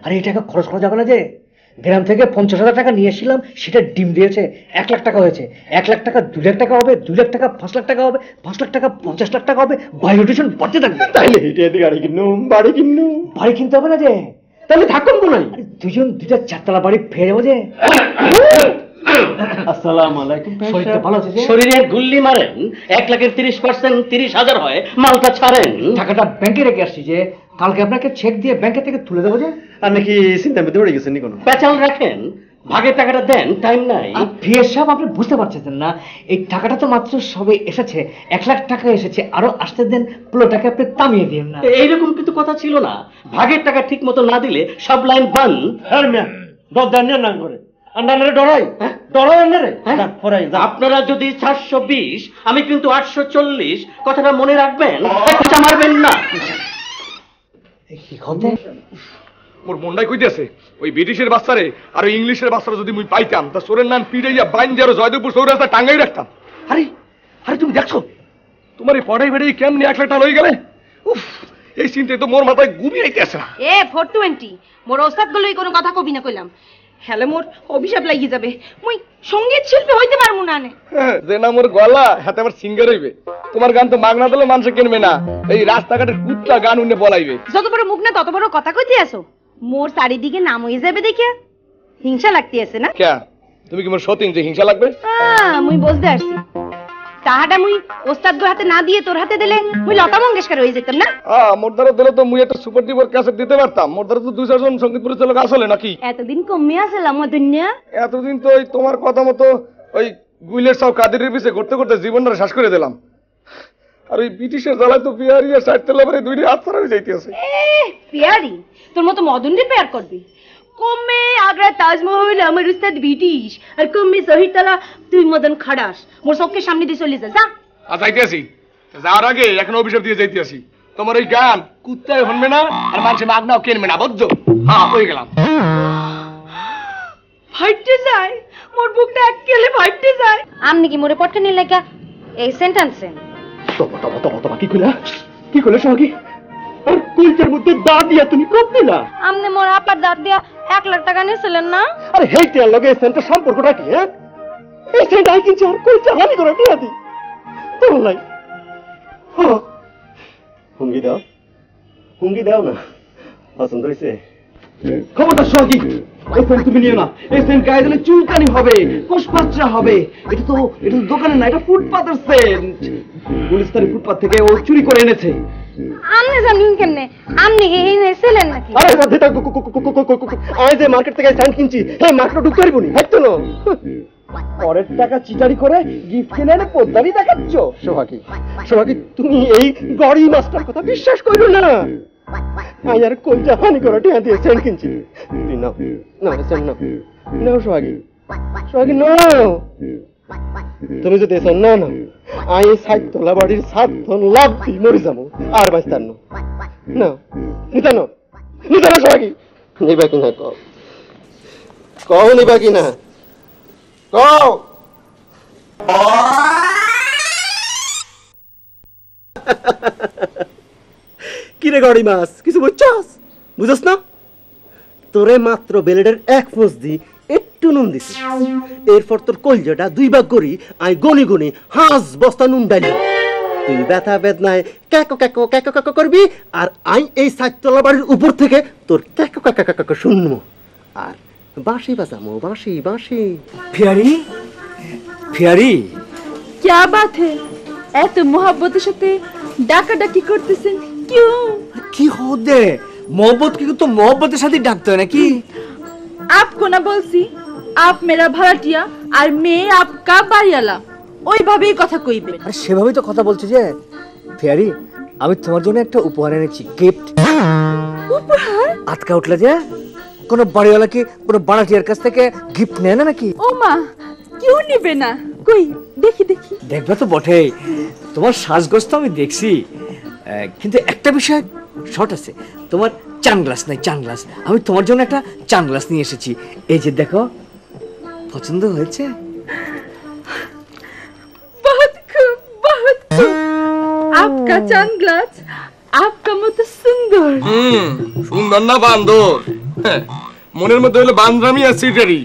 আরে এই টাকা খরচ করা যাবে না যে, গ্রাম থেকে 50,000 টাকা নিয়ে এসেছিলাম, সেটা ডিম দিয়েছে 1 লাখ টাকা হয়েছে। 1 লাখ টাকা 2 লাখ টাকা হবে, 2 লাখ টাকা 5 লাখ টাকা হবে, 5 লাখ টাকা 50 লাখ টাকা হবে, বাই রোটেশন বাড়তে থাকবে। তাইলে হেঁটে গাড়ি কিনুম, বাড়ি কিনুম। বাড়ি কিনতে হবে না যে, তাহলে থাকুন কোন দুজন 2টা 4তলা বাড়ি ফেরে যাবো যে। আসসালামু আলাইকুম। শরীরটা ভালো আছে যে? শরীরে গুল্লি মারেন, 1 লাখের 30% 30,000 হয়, মালটা ছাড়েন। টাকাটা ব্যাংকে রেখে আসছি যে, কালকে আপনাকে চেক দিয়ে ব্যাংকে থেকে তুলে দেবো যে। আর নাকি চিন্তা মধ্যে পড়ে গেছেন নি কোনো? পেঁচাল রাখেন, ভাগের টাকাটা দেন, টাইম নাই। ভিএস সাহেব, আপনি বুঝতে পারছেন না, এই টাকাটা তো মাত্র সবে এসেছে, 1 লাখ টাকা এসেছে, আরো আসতে দেন, পুরোটাকে আপনি তামিয়ে দিন না। এইরকম কিন্তু কথা ছিল না, ভাগের টাকা ঠিক মতো না দিলে সব লাইন বন্ধ। আপনারা যদি 420, আমি কিন্তু 840, কথাটা মনে রাখবেন, কথা মারবেন না। কি খবর? মোর মন্ডাই কইতেছে ওই ব্রিটিশের বাচ্চারে আর ওই ইংলিশের বাচ্চারা যদি মুই পাইতাম, তা সোরের নাম পিড়াইয়া বাইন দিয়ে জয়দেবপুর চৌরাস্তা টাঙ্গাই রাখতাম। আরে আরে তুমি দেখছো তোমার এই পড়াই বেড়ে কেমনি 1 লাখ টাকা লই গেলে? উফ, এই চিন্তায় তো মোর মাথায় ঘুমি আইতেছে না। 420 মোর ওস্তাদ গুলোই কোনো কথা কবি না কইলাম, হেলে মোর অভিশাপ লাগি যাবে, মুই সঙ্গীত শিল্পী হইতে পারমু না। যে না মোর গলা হাতে আমার সিঙ্গার হইবে। তোমার গান তো মাগনা দিলে মানুষ কিনবে না, এই রাস্তাঘাটের কুত্তা গান উঠে বলাইবে। যত বড় মুখ না তত বড় কথা কইতে আসো। মোর চারিদিকে নাম হয়ে যাবে দেখে হিংসা লাগতে আছে না? কে তুমি কি মোর সতীন যে হিংসা লাগবে? মুই বুঝতে আসছি, তাহাটা মুই ওস্তাদ গো হাতে না দিয়ে তোর হাতে দিলে মুই লতা মঙ্গেশকর হয়ে যেতাম না? মোর দ্বারা দিলে তো মুই একটা সুপার ডুপার ক্যাসেট দিতে পারতাম। মোর দ্বারা তো 2-4 জন সঙ্গীত পরিচালক আসলে নাকি? এতদিন কমে আসলাম দুনিয়া। এতদিন তো ওই তোমার কথা মতো ওই গুইলের সব কাদেরের পিছে করতে করতে জীবনটা শেষ করে দিলাম। আর ওই ব্রিটিশের জ্বালায় তো বিহারি আর 60 তলা পরে 2টি হাত ছাড়া হয়ে যাইতেছে। পিয়ারি তোর মতো মদনরে পেয়ার করবি? কমে আগ্রা তাজমহল আমার উস্তাদ ব্রিটিশ, আর কমে শহীদতলা তুই মদন খাড়াস। মোর চোখের সামনে দিয়ে চলে যা। যাইতেছি, যাওয়ার আগে এখন অভিশাপ দিয়ে যাইতেছি। তোমার ওই গান কুত্তায় শুনবে না আর মানুষের মাগনাও কিনবে না, বুঝছো? হ্যাঁ, হয়ে গেলাম। ফাইটে যায় মোর বুকটা একেলে ফাইটে যায়। আমনি কি মোরে পটকে নিয়ে লাগা এই সেন্টেন্সে? তোমা কি কইলা? কি কইলা সঙ্গী? আর কুলচার মধ্যে দা দিয়া তুমি কত দিলা? আমনে মোর আপার দাঁত দিয়া 1 লাখ টাকা নিয়েছিলেন না? আরে হেইটার লগে এই সেন্টার সম্পর্কটা কি? হ্যাঁ, এই সেন্টার আই কিনছি আর কুলচার হানি করে দিয়া দি তো লাই। হুঙ্গি দাও না, পছন্দ হয়েছে? খবরদার সঙ্গী, এই সেন্ট তুমি নিও না। এই সেন্ট গায়ে দিলে চুলকানি হবে, কোষপাত্রা হবে। এটা তো দোকানে না, এটা ফুটপাতের সেন্ট। গুলিস্তানি ফুটপাত থেকে ও চুরি করে এনেছে। আমনে জানেন কেমনে? আমনে এই নেছিলেন নাকি? আরে দেতা আমি যে মার্কেট থেকে সেন্ট কিনছি, হ্যাঁ মার্কেটে ঢুকতে পারবো নি, হাইতো না। পরের টাকা চিটারি করে গিফট কিনে এনে পোদ্দারি দেখাচ্ছ। সোহাগী তুমি এই গড়ি মাস্টার কথা বিশ্বাস করো না। আমি আর কলজা হানি করে টিয়া দিয়ে সেন্ট কিনছি। তুই নাও সেন্ট নাও সোহাগী নাও। তুমি যদি সেন্ট না আমি 60 তলা বাড়ির 7 ধন লাভ দিই মরে যাবো আর বাঁচতার না। নিতানো সোহাগী, নিবা কিনা কও নিবা কিনা কও। কিরে গড়ি মাছ, কিছু বুঝছস? বুঝছস না? তোরে মাত্র বেলেডের 1 ফোঁস দি একটু নুন দিছি, এরপর তোর কলজাটা 2 ভাগ করি আই গনি হাঁস বস্তা নুন ডালি। তুই ব্যথা বেদনায় ক্যাকো ক্যাকো ক্যাকো ক্যাকো করবি, আর আই এই 60 তলা বাড়ির উপর থেকে তোর ক্যাকো ক্যাকো ক্যাকো শুনবো আর বাঁশি বাজামো, বাঁশি। ফিয়ারি क्या बात है? এত মোহাব্বতের সাথে ডাকাডাকি করতেছেন क्यों? কি হদে मोहब्बत की तो मोहब्बतेর সাথে ডাকতে হয় নাকি? आपको ना বলছি आप मेरा ভাড়াটিয়া আর মেয়ে आपका বাড়িওয়ালা, ওইভাবেই কথা কইবেন। আরে সেভাবেই তো কথা বলছি যে। ফিয়ারি, আমি তোমার জন্য একটা উপহার এনেছি, গিফট। উপহার? আটকা উঠলে যে কোন বাড়িওয়ালা কি কোন বাড়াটিয়ার কাছ থেকে গিফট নেয় না নাকি? ও মা, কেউ নিবে না? কই দেখি দেখবে তো বটেই, তোমার সাজগোজ তো আমি দেখছি, কিন্তু একটা বিষয় শর্ট আছে, তোমার চান গ্লাস নাই, চান গ্লাস। আমি তোমার জন্য একটা চান গ্লাস নিয়ে এসেছি, এই যে দেখো। পছন্দ হয়েছে? बहुत खूब आपका चांद ग्लास आपका मत सुंदर। সুন্দর না বান্দর? মনের মধ্যে হলো বান্দরামি আর সিটারি।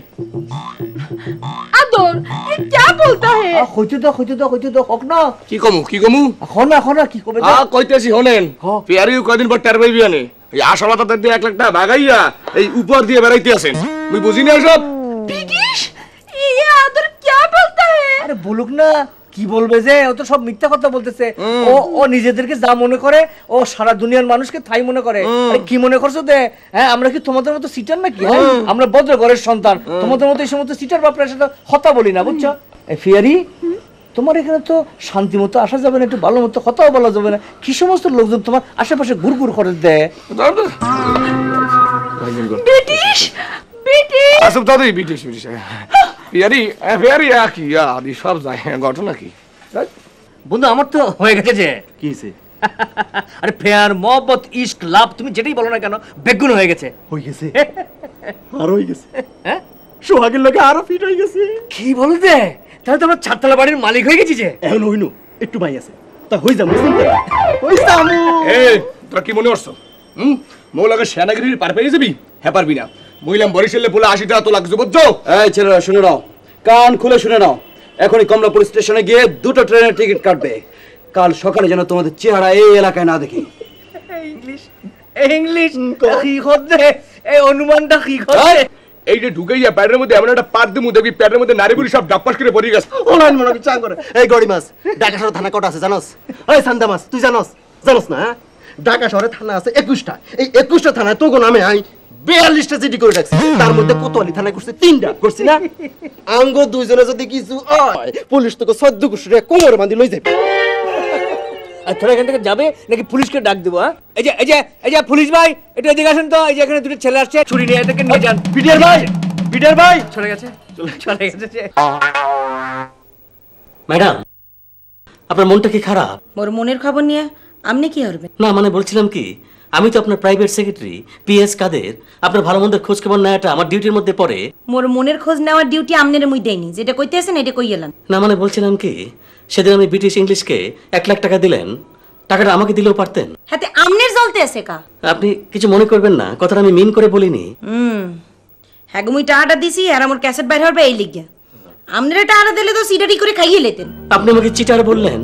আদর ये क्या बोलता है হইতে দাও হোক না। কি কমু এখন কি কবে কইতেছি হনেন পেয়ারিও কয়দিন পর টের পাইবি আনে এই আশালতা দিয়ে 1 লাখ টাকা ভাগাইয়া এই উপর দিয়ে বেড়াইতে আছেন মুই বুঝি না সব। ব্রিটিশ ये আদর क्या बोलता है আরে বলুক না কি বলবে যে ও তো সব মিথ্যা কথা বলতেছে ও নিজেদেরকে যা মনে করে ও সারা দুনিয়ার মানুষকে তাই মনে করে আরে কি মনে করছো তে হ্যাঁ আমরা কি তোমাদের মতো সিটার নাকি আমরা ভদ্র ঘরের সন্তান তোমাদের মতো এই সমস্ত সিটার বাপের সাথে কথা বলি না বুঝছো এই ফিয়ারি তোমার এখানে তো শান্তি মতো আসা যাবে না একটু ভালো মতো কথাও বলা যাবে না কি সমস্ত লোকজন তোমার আশেপাশে ঘুরঘুর করে দেয় ব্রিটিশ ব্রিটিশ আসব তো এই ব্রিটিশ ফিয়ারি কি আদি সব যায় ঘটনা কি বন্ধু আমার তো হয়ে গেছে যে কি হইছে আরে ফেয়ার মোহব্বত ইশক লাভ তুমি যেটাই বলো না কেন বেগুন হয়ে গেছে হই গেছে আর হয়ে গেছে হ্যাঁ সোহাগের লোকে আরো ফিট হয়ে গেছে কি বলতে তাহলে তো আমরা চারতলা বাড়ির মালিক হয়ে গেছি যে এখন হইনো একটু ভাই আছে তা হই যাম হইতামু এই তোরা কি মনে করছো মৌলাকে সেনাগিরির পার পেয়ে যাবি হ্যাঁ পারবি না মহিলাম বরিশালে বলে 80 টাকা তো লাগছে বুঝছো। এই ছেলেরা শুনে নাও কান খুলে শুনে নাও এখনই কমলাপুর স্টেশনে গিয়ে 2টা ট্রেনের টিকিট কাটবে কাল সকালে যেন তোমাদের চেহারা এই এলাকায় না দেখি। ইংলিশ কি হচ্ছে এই অনুমানটা কি হচ্ছে এই যে ঢুকাইয়া প্যাডের মধ্যে এমন একটা পার দিমু দেখবি প্যাডের মধ্যে নারী বুড়ি সব ডাপ্পাস করে পড়ে গেছে। ওলাইন মনে কি চাং করে এই গড়ি মাছ ঢাকা শহরে থানা কত আছে জানোস? এই সান্দা মাছ তুই জানোস না হ্যাঁ? ঢাকা শহরে থানা আছে 21টা এই 21টা থানায় তোগো নামে আই 42টা চিঠি করে রাখছি তার মধ্যে কোতোয়ালি থানায় করছে 3টা করছি না আঙ্গ দুইজনে যদি কিছু হয় পুলিশ তোকে 14 কুশরে কোমরে বাঁধি লই যাবে। আর তোরা এখান থেকে যাবে নাকি পুলিশকে ডাক দেবো হ্যাঁ এই যে পুলিশ ভাই একটু এদিকে আসেন তো এই যে এখানে দুটো ছেলে আসছে ছুরি নিয়ে এটাকে নিয়ে যান। পিটার ভাই চলে গেছে ম্যাডাম আপনার মনটা কি খারাপ? মোর মনের খবর নিয়ে আপনি কি করবেন? না মানে বলছিলাম কি আমি তো আপনার প্রাইভেট সেক্রেটারি পিএস কাদের আপনার ভালো মন্দের খোঁজ খবর নেওয়াটা আমার ডিউটির মধ্যে পড়ে। মোর মনের খোঁজ নেওয়ার ডিউটি আমনের মুই দেইনি যেটা কইতেছেন এটা কই গেলেন না মানে বলছিলাম কি সেদিন আমি ব্রিটিশ ইংলিশকে 1 লাখ টাকা দিলেন টাকাটা আমাকে দিলেও পারতেন। হাতে আমনের জ্বলতে আছে কা আপনি কিছু মনে করবেন না কথাটা আমি মিন করে বলিনি। হ্যাঁ মুই টাকাটা দিছি আর আমার ক্যাসেট বাইর হবে এই লিগা আমনের টাকাটা দিলে তো সিটারি করে খাইয়ে লেতেন। আপনি আমাকে চিটার বললেন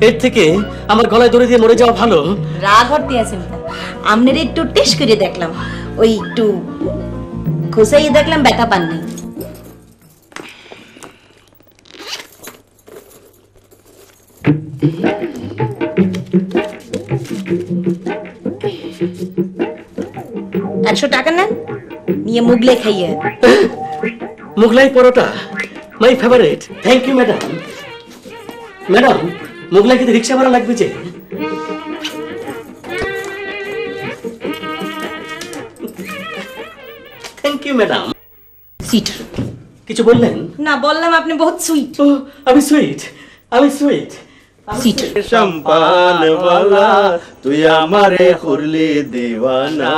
এর থেকে আমার গলায় দড়ি দিয়ে মরে যাওয়া ভালো। রাগ হতে আছে আমনের একটু টেস্ট করে দেখলাম ওই একটু খুশাইয়ে দেখলাম ব্যথা পান নাই। টাকা নেন নিয়ে মুগলে খাইয়ে Mughlai paratha my favourite. Thank you madam. Madam Mughlai খেতে রিক্সা ভাড়া লাগবে যে। Thank you madam. সুইট কিছু বললেন না? বললাম আপনি বহুত সুইট। ও আমি সুইট সুইট সম্পান वाला তুই আমারে করলি দেওয়ানা।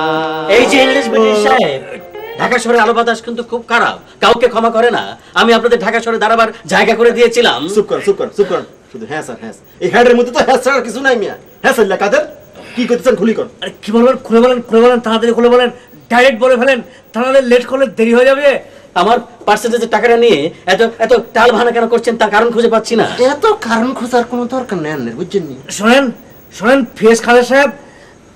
এই যে ইংলিশ ব্রিটিশ সাহেব ঢাকা শহরে আলো বাতাস কিন্তু খুব খারাপ কাউকে ক্ষমা করে না। আমি আপনাদের ঢাকা শহরে দাঁড়াবার জায়গা করে দিয়েছিলাম। চুপ কর শুধু হ্যাঁ স্যার হ্যাঁ এই হেডের মধ্যে তো হ্যাঁ স্যার কিছু নাই মিয়া। হ্যাঁ স্যার কাদের কি করতেছেন খুলি কর। আরে কি বলবেন খুলে বলেন তাড়াতাড়ি খুলে বলেন ডাইরেক্ট বলে ফেলেন তাহলে লেট করলে দেরি হয়ে যাবে। আমার পার্সেন্টেজের টাকাটা নিয়ে এত টাল ভানা কেন করছেন তার কারণ খুঁজে পাচ্ছি না। এত কারণ খোঁজার কোনো দরকার নেই বুঝছেন নি। শোনেন ফিয়াজ খালেদ সাহেব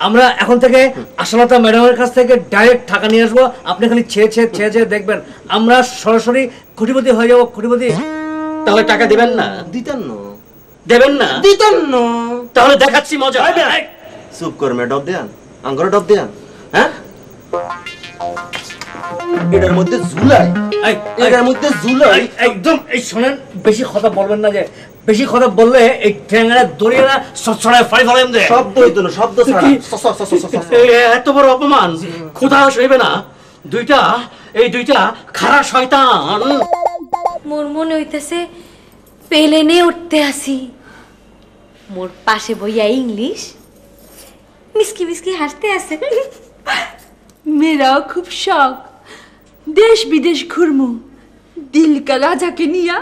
আমরা এখন থেকে আশালতা ম্যাডামের কাছ থেকে ডাইরেক্ট টাকা নিয়ে আসবো আপনি খালি ছেয়ে দেখবেন আমরা সরাসরি কোটিপতি হয়ে যাবো কোটিপতি। তাহলে টাকা দেবেন না? দেবেন না তাহলে দেখাচ্ছি মজা। চুপ কর মে ডব দেন আঙ্গর ডব দেন হ্যাঁ এটার মধ্যে ঝুলাই একদম এই শোনেন বেশি কথা বলবেন না যে বেশি কথা বললে এই ট্যাংরা দড়িয়া ছড়ায় ফাড়ি ফেলেন যে শব্দ হইতো না শব্দ ছাড়া এত বড় অপমান ক্ষুধা সইবে না। এই দুইটা খারা শয়তান। মোর মনে হইতেছে পেলেনে উঠতে আসি মোর পাশে বইয়া ইংলিশ মিসকি হাসতে আছে। मेरा खूब शौक देश विदेश घुरमु दिल का राजा के निया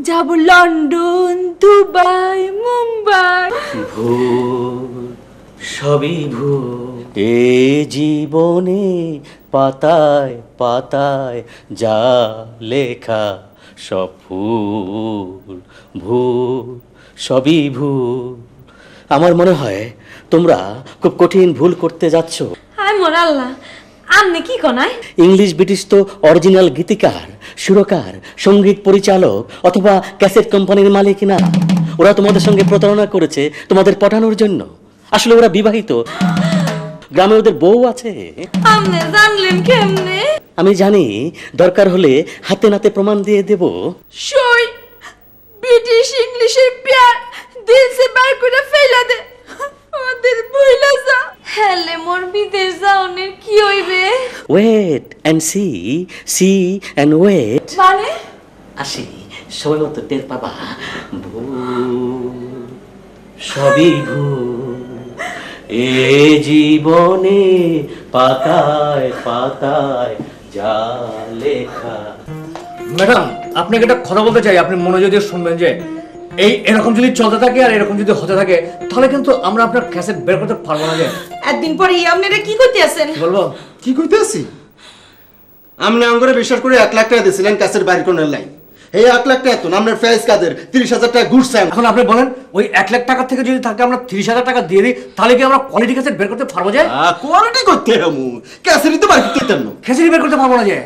যাব লন্ডন দুবাই মুম্বাই। ভুল সবই ভুল এ জীবনে পাতায় পাতায় যা লেখা সব ভুল ভুল সবই ভুল। আমার মনে হয় তোমরা খুব কঠিন ভুল করতে যাচ্ছ। হায় মোর আল্লাহ, আপনি কি কোনায়? ইংলিশ ব্রিটিশ তো অরিজিনাল গীতিকার, সুরকার, সঙ্গীত পরিচালক অথবা ক্যাসেট কোম্পানির মালিক না। ওরা তোমাদের সঙ্গে প্রতারণা করেছে তোমাদের পটানোর জন্য। আসলে ওরা বিবাহিত, গ্রামে ওদের বউ আছে। আপনি জানলেন কেমনে? আমি জানি, দরকার হলে হাতে নাতে প্রমাণ দিয়ে দেব। সই ব্রিটিশ ইংলিশের পেয়ার দিল সে বার করে ফেলা দে, ওদের বইলা যা। হেলে মোর বিদেশ যাওনের কি হইবে? Wait and see, see and wait. মানে আসি, সময় মতো টের পাবা। ভুল সবই ভুল এ জীবনে পাতায় পাতায় যা লেখা। ম্যাডাম, আপনাকে একটা কথা বলতে চাই, আপনি মনোযোগ দিয়ে শুনবেন যে এরকম যদি চলতে থাকে আর এরকম যদি হতে থাকে তাহলে কিন্তু আমরা আপনার ক্যাসেট বের করতে পারবো না। যে একদিন পরে আপনারা কি করতে আছেন? বলবো কি কইতে আছি? আপনি আঙ্গরে বিশ্বাস করে 1 লাখ টাকা দিয়েছিলেন ক্যাসেট বাইর করার লাই। এই 1 লাখ টাকা তো আপনার ফেস কাদের 30,000 টাকা ঘুরছে। এখন আপনি বলেন, ওই 1 লাখ টাকা থেকে যদি থাকে আমরা 30,000 টাকা দিয়ে দিই, তাহলে কি আমরা কোয়ালিটি ক্যাসেট বের করতে পারবো? যে কোয়ালিটি করতে হমু ক্যাসেটই তো বাইর করতে দিতেন না, ক্যাসেট বের করতে পারবো না। যে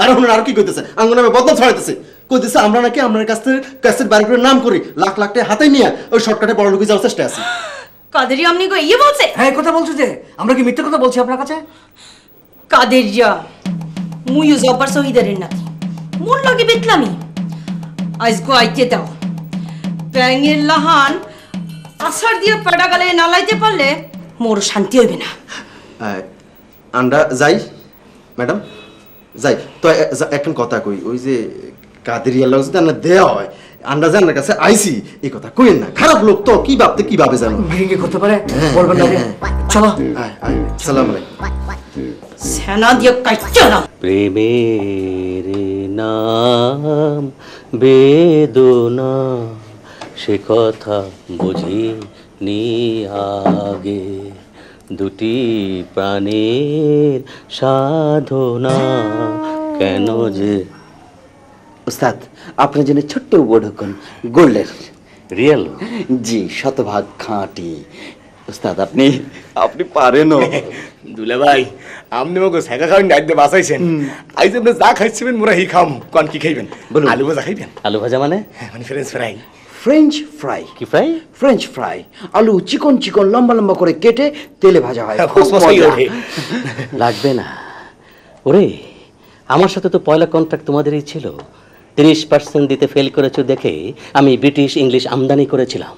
আর হুন আর কি কইতেছে? আঙ্গর নামে বদনাম ছড়াইতেছে, কইতেছে আমরা নাকি আপনার কাছ থেকে ক্যাসেট বাইর করে নাম করি, লাখ লাখ টাকা হাতে নিয়ে ওই শর্টকাটে বড় লোকে যাওয়ার চেষ্টা আছে। কাদেরি আপনি কই বলছে? হ্যাঁ, কথা বলছো। যে আমরা কি মিথ্যা কথা বলছি আপনার কাছে? কাদেরিয়া মুইও জব্বার শহীদারের নাতি, মোর লগে বেতলামি। আজ গো আইতে দাও, ব্যাঙের লাহান আছাড় দিয়ে পাড়া গালে নালাইতে পারলে মোর শান্তি হইবে না। আমরা যাই ম্যাডাম, যাই তো। এখন কথা কই, ওই যে কাদের ইয়াল্লাহ যদি আমরা দেওয়া হয়, আমরা জানার কাছে আইসি এই কথা কইেন না। খারাপ লোক তো কি ভাবতে কি ভাবে জানো, ভিড়ে করতে পারে, বলবেন না। চলো, সালাম আলাইকুম। সেনা দিয়ে কাইচ্চা না। প্রেমের নাম বেদনা, সে কথা বুঝিনি আগে, দুটি প্রাণের সাধনা কেন যে। উস্তাদ, আপনার জন্য ছোট্ট ঢুকুন গোল্ডের। রিয়েল? জি, শতভাগ খাঁটি। উস্তাদ আপনি পারেন। দুলে ভাই, আপনি আমাকে শেখা খাওয়ান ডাইতে বাঁচাইছেন। আইজ আপনি যা খাইছিবেন মোরা হি খাম। কোন কি খাইবেন? বলুন। আলু ভাজা খাইবেন? আলু ভাজা মানে? মানে ফ্রেঞ্চ ফ্রাই। French fry. কি ফ্রাই? French fry. আলু চিকন চিকন লম্বা লম্বা করে কেটে তেলে ভাজা হয়। খুব মজাই মজা। ওঠে। লাগবে না। ওরে, আমার সাথে তো পয়লা কন্ট্রাক্ট তোমাদেরই ছিল। 30% দিতে ফেল করেছো দেখে আমি ব্রিটিশ ইংলিশ আমদানি করেছিলাম।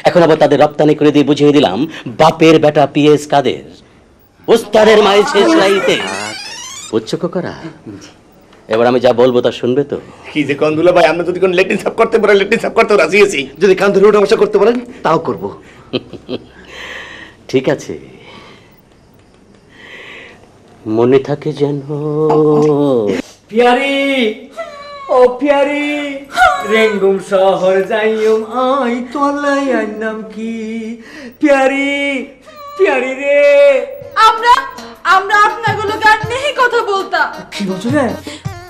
এখন আবার তাদের রপ্তানি করে দিয়ে বুঝিয়ে দিলাম বাপের বেটা পিএস কাদের, ওস্তাদের মায়ের শেষ রাইতে। বুঝছো করা? এবার আমি যা বলবো তা শুনবে তো? কি যে কোন দুলে ভাই, আপনি যদি কোন লেট্রিন সাফ করতে পারেন, লেট্রিন সাফ করতে রাজি আছি। যদি কান ধরে ওঠা বসা করতে পারেন তাও করব। ঠিক আছে, মনে থাকে যেন। পিয়ারি, ও পিয়ারি, রেঙ্গুম শহর যাইম আই, তোলাই আর নাম কি? পিয়ারি, পিয়ারি রে। আমরা আপনাগুলো গান নেই কথা বলতা। কি বলছো রে?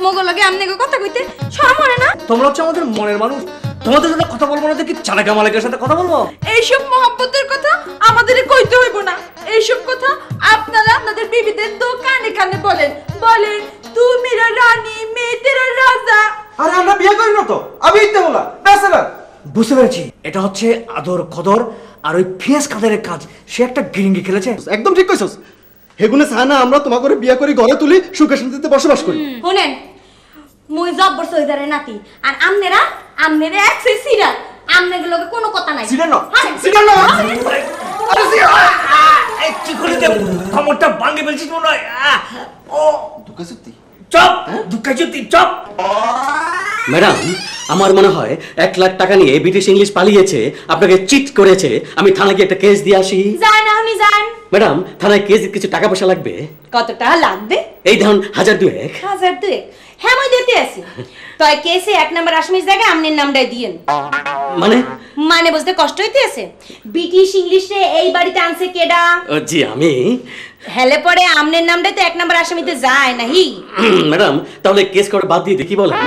মগো লগে আমনে কথা কইতে শরম হয় না? তোমরা হচ্ছে আমাদের মনের মানুষ, তোমাদের সাথে কথা বলবো না দেখি চালাকা মালাকের সাথে কথা বলবো? এইসব মহব্বতের কথা আমাদের কইতে হইব না। এইসব কথা আপনারা আপনাদের বিবিদের দোকানে কানে বলেন। বলেন তুমি রানী, মেয়ে তেরা রাজা। আরে আমরা বিয়ে করি না তো, আমি ইতে বলা ব্যাচেলর। বুঝতে পেরেছি, এটা হচ্ছে আদর কদর আর ওই ফেস কাদের কাজ। সে একটা গিরিঙ্গি খেলেছে। একদম ঠিক কইছস। হেগুনে চায় না আমরা তোমাকে বিয়ে করে ঘরে তুলি, সুখে শান্তিতে বসবাস করি। শুনেন, মুই জব্বর শহীদারের নাতি, আর আমনেরা একসে সিরা। আমনের লগে কোনো কথা নাই। সিরা না, হ্যাঁ। সিরা না। আরে সিরা, এই কি করে দে কমরটা ভাঙে ফেলছিস মনে হয়। ও দুঃখে সত্যি। Chop, দুঃখাচুতি chop. ম্যাডাম, আমার মনে হয় 1 লাখ টাকা নিয়ে ব্রিটিশ ইংলিশ পালিয়েছে, আপনাকে চিট করেছে। আমি থানায় গিয়ে একটা কেস দিয়ে আসি। যান, আপনি যান। ম্যাডাম, থানায় কেস কিছু টাকা পয়সা লাগবে। কত টাকা লাগবে? এই ধরুন 1002। 1002? হ্যাঁ, মই দিতে আছি। তয় কেসে 1 নাম্বার আসামির জায়গায় আমনের নামটাই দিয়েন। মানে বুঝতে কষ্ট হইতে আছে? ব্রিটিশ ইংলিশে এই বাড়িতে আনছে কেডা? জি আমি। হেলে পরে আমনের নামটাই তো 1 নম্বর আসামিতে যায় নাহি। ম্যাডাম তাহলে কেস করে বাদ দিয়ে দেখি বলেন।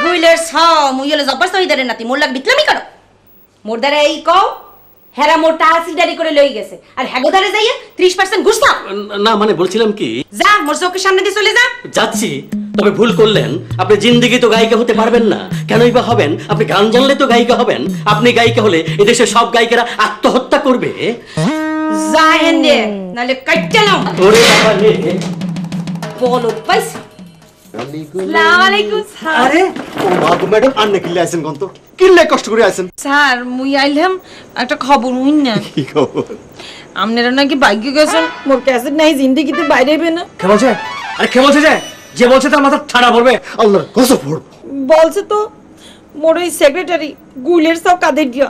গুইলের ছ মুই হলো জব্বার শহীদারের নাতি, মোর লাগ বিতলামি করো। মোর দ্বারা এই কও হেরা মোর টাকা সিডারি করে লই গেছে আর হেগোদারে যাইয়া 30% ঘুষ দাও। না মানে বলছিলাম কি, যা মোর চোখের সামনে দিয়ে চলে যা। যাচ্ছি, তবে ভুল করলেন। আপনি জিন্দেগি তো গায়িকা হতে পারবেন না। কেনই বা হবেন? আপনি গান জানলে তো গায়িকা হবেন। আপনি গায়িকা হলে এদেশের সব গায়িকারা আত্মহত্যা করবে। যা হেন্দে নালে কাটতে নাও। ওরে বাবা রে, বলো পাইছি। আসসালামু আলাইকুম স্যার। আরে ও মা গো ম্যাডাম আন্নে কিল্লে আছেন কোন তো কিল্লে কষ্ট করে আছেন? স্যার মুই আইলাম একটা খবর মুই না। কি খবর? আপনারা নাকি বাইকে গেছেন, মোর ক্যাসেট নাই জিন্দেগিতে বাইরে হবে না। কে বলছে? আরে কে বলছে? যে বলছে তার মাথা ঠাড়া পড়বে। আল্লাহর কসম পড়ব। বলছে তো মোর ওই সেক্রেটারি গুলের সব কাদের দিয়া।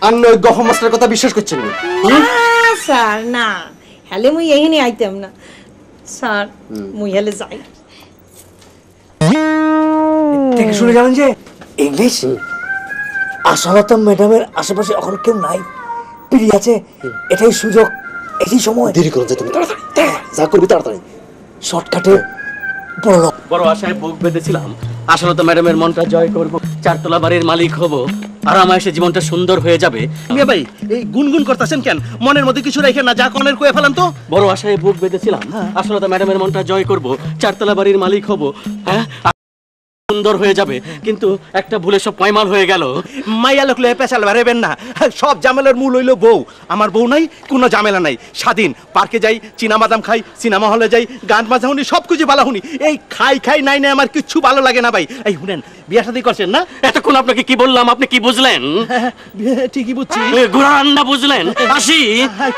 আন্নে ওই গহম মাস্টার কথা বিশ্বাস করছেন না? না স্যার না, হেলে মুই এইখানে আইতাম না স্যার। মুই হেলে যাই। দেখে শুনে জানেন যে ইংলিশ আসলে তো ম্যাডামের আশেপাশে এখন কেউ নাই, পিড়ি আছে। এটাই সুযোগ, এটাই সময়। দেরি করুন যে তুমি তাড়াতাড়ি যা করবি তাড়াতাড়ি শর্টকাটে বড় লোক। বড় আশায় বুক বেঁধেছিলাম। আসলে তো ম্যাডামের মনটা জয় করব, 4 তলা বাড়ির মালিক হব, আর আমার সে জীবনটা সুন্দর হয়ে যাবে। মিয়া ভাই এই গুনগুন করতেছেন কেন? মনের মধ্যে কিছু রেখে না, যা কনের কয়ে ফেলান তো। বড় আশায় বুক বেঁধেছিলাম। আসলে তো ম্যাডামের মনটা জয় করব, 4 তলা বাড়ির মালিক হব, হ্যাঁ সুন্দর হয়ে যাবে। কিন্তু একটা ভুলে সব পয়মাল হয়ে গেল। মাইয়া লোকলে পেশাল বেরেবেন না। সব ঝামেলার মূল হইলো বউ। আমার বউ নাই, কোনো ঝামেলা নাই, স্বাধীন। পার্কে যাই, চীনা বাদাম খাই, সিনেমা হলে যাই, গান বাজা শুনি, সব কিছু ভালো শুনি। এই খাই নাই নাই আমার কিচ্ছু ভালো লাগে না ভাই। এই শুনেন, বিয়া শাদী করছেন না? এতক্ষণ আপনাকে কি বললাম, আপনি কি বুঝলেন? ঠিকই বুঝছি। ঘুরান না বুঝলেন? আসি।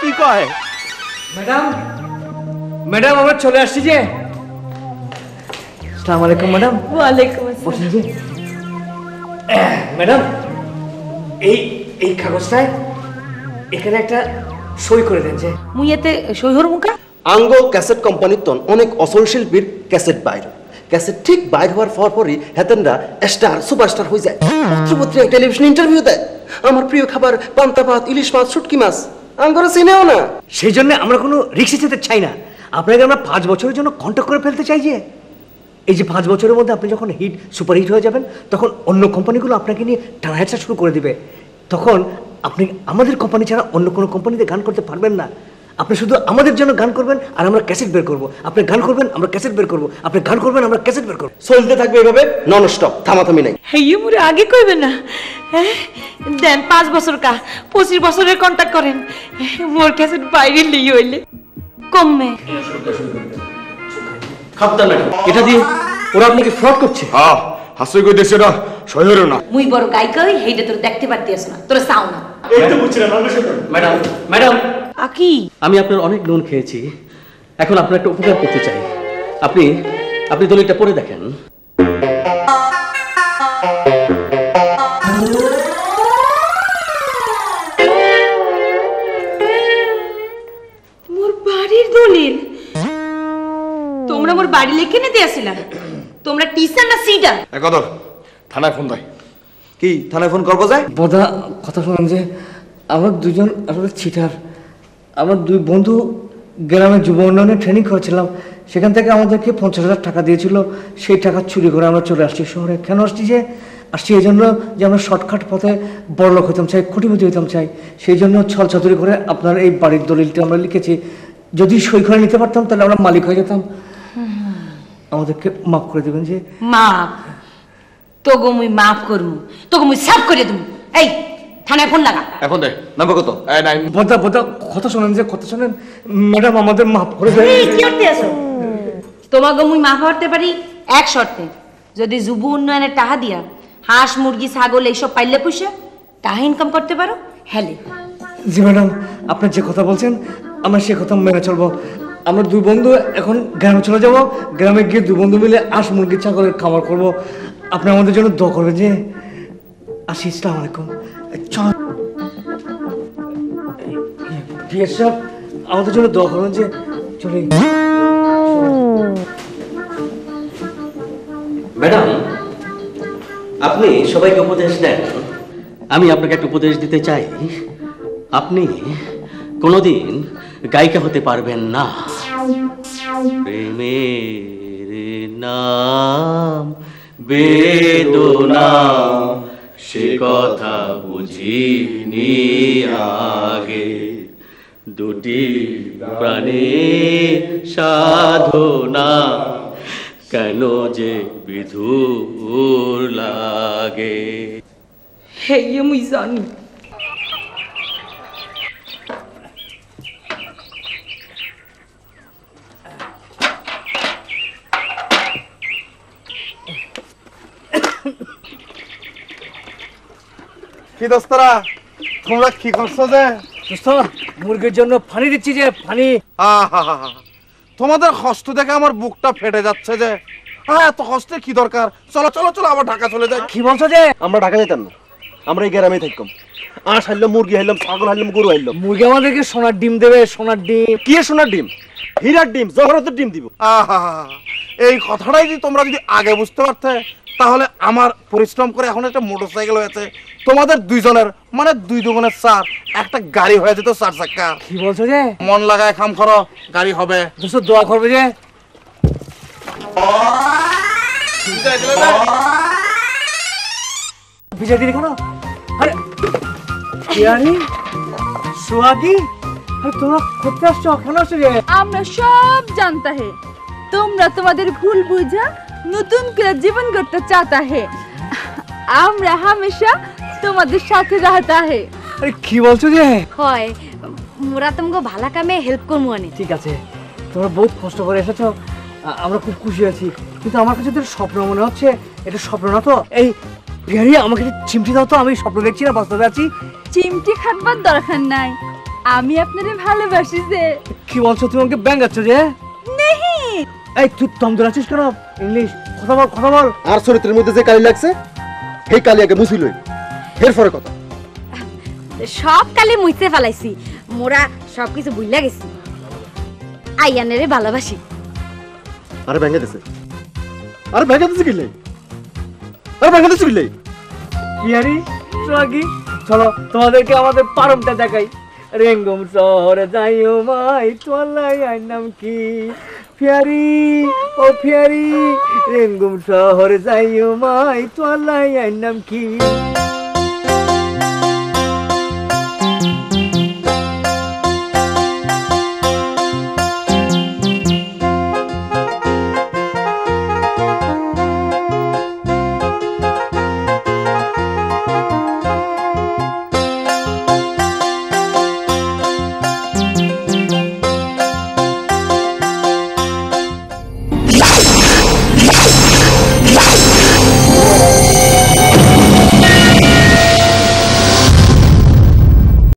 কি কয়? ম্যাডাম, ম্যাডাম আমরা চলে আসছি যে। আসসালামু আলাইকুম ম্যাডাম। ওয়ালাইকুম আসসালাম। বসুন জি। ম্যাডাম এই কাগজটায় এখানে একটা সই করে দেন যে। মুই এতে সৈহর মুখা আঙ্গ ক্যাসেট কোম্পানির তন অনেক অসল শিল্পীর ক্যাসেট বাইর। ক্যাসেট ঠিক বাইর হওয়ার পরই হেতেনরা স্টার সুপারস্টার হয়ে যায়। পত্রপত্রিকায় টেলিভিশন ইন্টারভিউ দেয়। আমার প্রিয় খাবার পান্তা ভাত, ইলিশ মাছ, শুটকি মাছ। আঙ্গরা চিনেও না। সেই জন্য আমরা কোনো রিক্সে যেতে চাই না। আপনাকে আমরা 5 বছরের জন্য কন্ট্যাক্ট করে ফেলতে চাই যে। এই যে 5 বছরের মধ্যে আপনি যখন সুপারহিট হয়ে যাবেন, তখন অন্য কোম্পানিগুলো আপনাকে নিয়ে টানাহেঁচড়া শুরু করে দিবে। তখন আপনি আমাদের কোম্পানি ছাড়া অন্য কোনো কোম্পানিতে গান করতে পারবেন না। আপনি শুধু আমাদের জন্য গান করবেন আর আমরা ক্যাসেট বের করব। আপনি গান করবেন, আমরা ক্যাসেট বের করব। আপনি গান করবেন, আমরা ক্যাসেট বের করব। চলতে থাকবে এভাবে নন স্টপ, থামাথামি নাই। হেই মুরে আগে কইবে না। দেন 5 বছর কা 25 বছরের কন্টাক্ট করেন। মোর ক্যাসেট বাইরে লিয়ে হইলে কমে। খাবদার ম্যাডাম, এটা দিয়ে ওরা আপনাকে ফ্রড করছে। হ্যাঁ হাসি কই দেছে না, শহরে না। মুই বড় গায়িকা হই, হেইটা তোর দেখতে পারতিস না, তোর চাও না। ম্যাডাম, ম্যাডাম আকি আমি আপনার অনেক নুন খেয়েছি। এখন আপনার একটা উপকার করতে চাই। আপনি দলিলটা পড়ে দেখেন। মোর বাড়ির দলিল। তোমরা মোর বাড়ি লিখে নিতে আসিলা? তোমরা টিচার না সিডার? একদর থানায় ফোন দেয়। কি থানায় ফোন করবো যায়? বোধা কথা শুনুন যে আমরা দুজন আসলে চিটার। আমরা 2 বন্ধু গ্রামে যুব উন্নয়নে ট্রেনিং করেছিলাম। সেখান থেকে আমাদেরকে 50,000 টাকা দিয়েছিল। সেই টাকা চুরি করে আমরা চলে আসছি শহরে। কেন আসছি এই জন্য যে আমরা শর্টকাট পথে বড়লোক হইতাম চাই, কোটিপতি হইতাম চাই। সেই জন্য ছল চাতুরি করে আপনার এই বাড়ির দলিলটা আমরা লিখেছি। যদি সই করে নিতে পারতাম তাহলে আমরা মালিক হয়ে যেতাম। আমাদেরকে মাফ করে দেবেন যে। মাফ তোগো মুই মাফ করমু, তোগো মুই সাফ করে দেবো। এই থানায় ফোন লাগা। এখন দে নাম্বার কত? বোধা কথা শোনেন যে, কথা শোনেন। ম্যাডাম আমাদের মাফ করে দেবেন। এই কি করতে আসো? তোমাকে মুই মাফ করতে পারি এক শর্তে, যদি যুব উন্নয়নের টাকা দিয়া হাঁস, মুরগি, ছাগল এইসব পাইলে পুষে টাকা ইনকাম করতে পারো। হেলে জি ম্যাডাম, আপনি যে কথা বলছেন আমরা সে কথা মেনে চলবো। আমরা 2 বন্ধু এখন গ্রামে চলে যাব। গ্রামে গিয়ে 2 বন্ধু মিলে হাঁস, মুরগি, ছাগলের খামার করব। আপনি আমাদের জন্য দোয়া করবেন যে। আসি, আসসালামু আলাইকুম। চল পিএস সাহেব, আমাদের জন্য দোয়া করবেন যে। চলে ম্যাডাম, আপনি সবাইকে উপদেশ দেন, আমি আপনাকে একটা উপদেশ দিতে চাই। আপনি কোনোদিন গায়িকা হতে পারবেন না। প্রেমের নাম বেদনা, সে কথা বুঝিনি আগে, দুটি প্রাণে সাধনা, কেন যে বিধুর লাগে। হে মুই জানি। কি দোস্তরা, তোমরা কি করছো যে? দোস্ত মুরগির জন্য পানি দিচ্ছি যে, পানি। তোমাদের কষ্ট দেখে আমার বুকটা ফেটে যাচ্ছে যে। এত কষ্টের কি দরকার? চলো চলো চলো, আবার ঢাকা চলে যাই। কি বলছো যে? আমরা ঢাকা যেতাম না, আমরা এই গ্রামে থাকতাম। আঁশ হারলাম, মুরগি হারলাম, ছাগল হারলাম, গরু হারলাম। মুরগি আমাদেরকে সোনার ডিম দেবে, সোনার ডিম। কি সোনার ডিম? হীরার ডিম, জহরতের ডিম দিব। এই কথাটাই যদি তোমরা যদি আগে বুঝতে পারতে, তাহলে আমার পরিশ্রম করে এখন একটা মোটরসাইকেল হয়েছে, তোমাদের দুইজনের মানে দুই দুগুণের চার, একটা গাড়ি হয়ে যেত 4 চাকা। কি বলছো যে? মন লাগায় কাম করো, গাড়ি হবে। দোস্ত দোয়া করবে যে। বিজয় দিদি কেন? আরে ইয়ানি সোহাগী, আরে তোমরা করতে আসছো, কেন আসছো যে? আমরা সব জানতা হে, তোমরা তোমাদের ভুল বুঝা নতুন করে জীবন করতে চাতা হে। আমরা হামেশা তোমাদের সাথে রাহতা হে। আরে কি বলছো যে? হয় মোরা তোমাকে ভালো কামে হেল্প করবো অনেক। ঠিক আছে, তোমরা বহুত কষ্ট করে এসেছো, আমরা খুব খুশি আছি, কিন্তু আমার কাছে তো স্বপ্ন মনে হচ্ছে। এটা স্বপ্ন না তো। এই বিহারি, আমাকে চিমটি দাও তো, আমি স্বপ্ন দেখছি না, বাস্তবে আছি। চিমটি খাটবার দরকার নাই, আমি আপনারে ভালোবাসি যে। কি বলছো তুমি? আমাকে ব্যাঙ্গাচ্ছ যে? নেহি। এই তুই দম ধরাচ্ছিস কেন? ইংলিশ কথা বল, কথা বল। আর চরিত্রের মধ্যে যে কালি লাগছে, সেই কালি আগে মুছি লই, এরপরে কথা। সব কালে মুইতে ফেলাইছি, মোরা সবকিছু ভুইলা গেছি। আইয়ানেরে ভালোবাসি। আরে ভেঙে দিছে, আরে ভেঙে দিছে কিলে, আরে ভেঙে দিছে কিলে। বিহারি, সোহাগী, চলো তোমাদেরকে আমাদের পারমটা দেখাই। রেঙ্গুম শহরে যাইও মাই, তোলাই আই নাম কি? ফিয়ারি ও ফিয়ারি, রেঙ্গুম শহরে যাইও মাই, তোলাই আই নাম কি?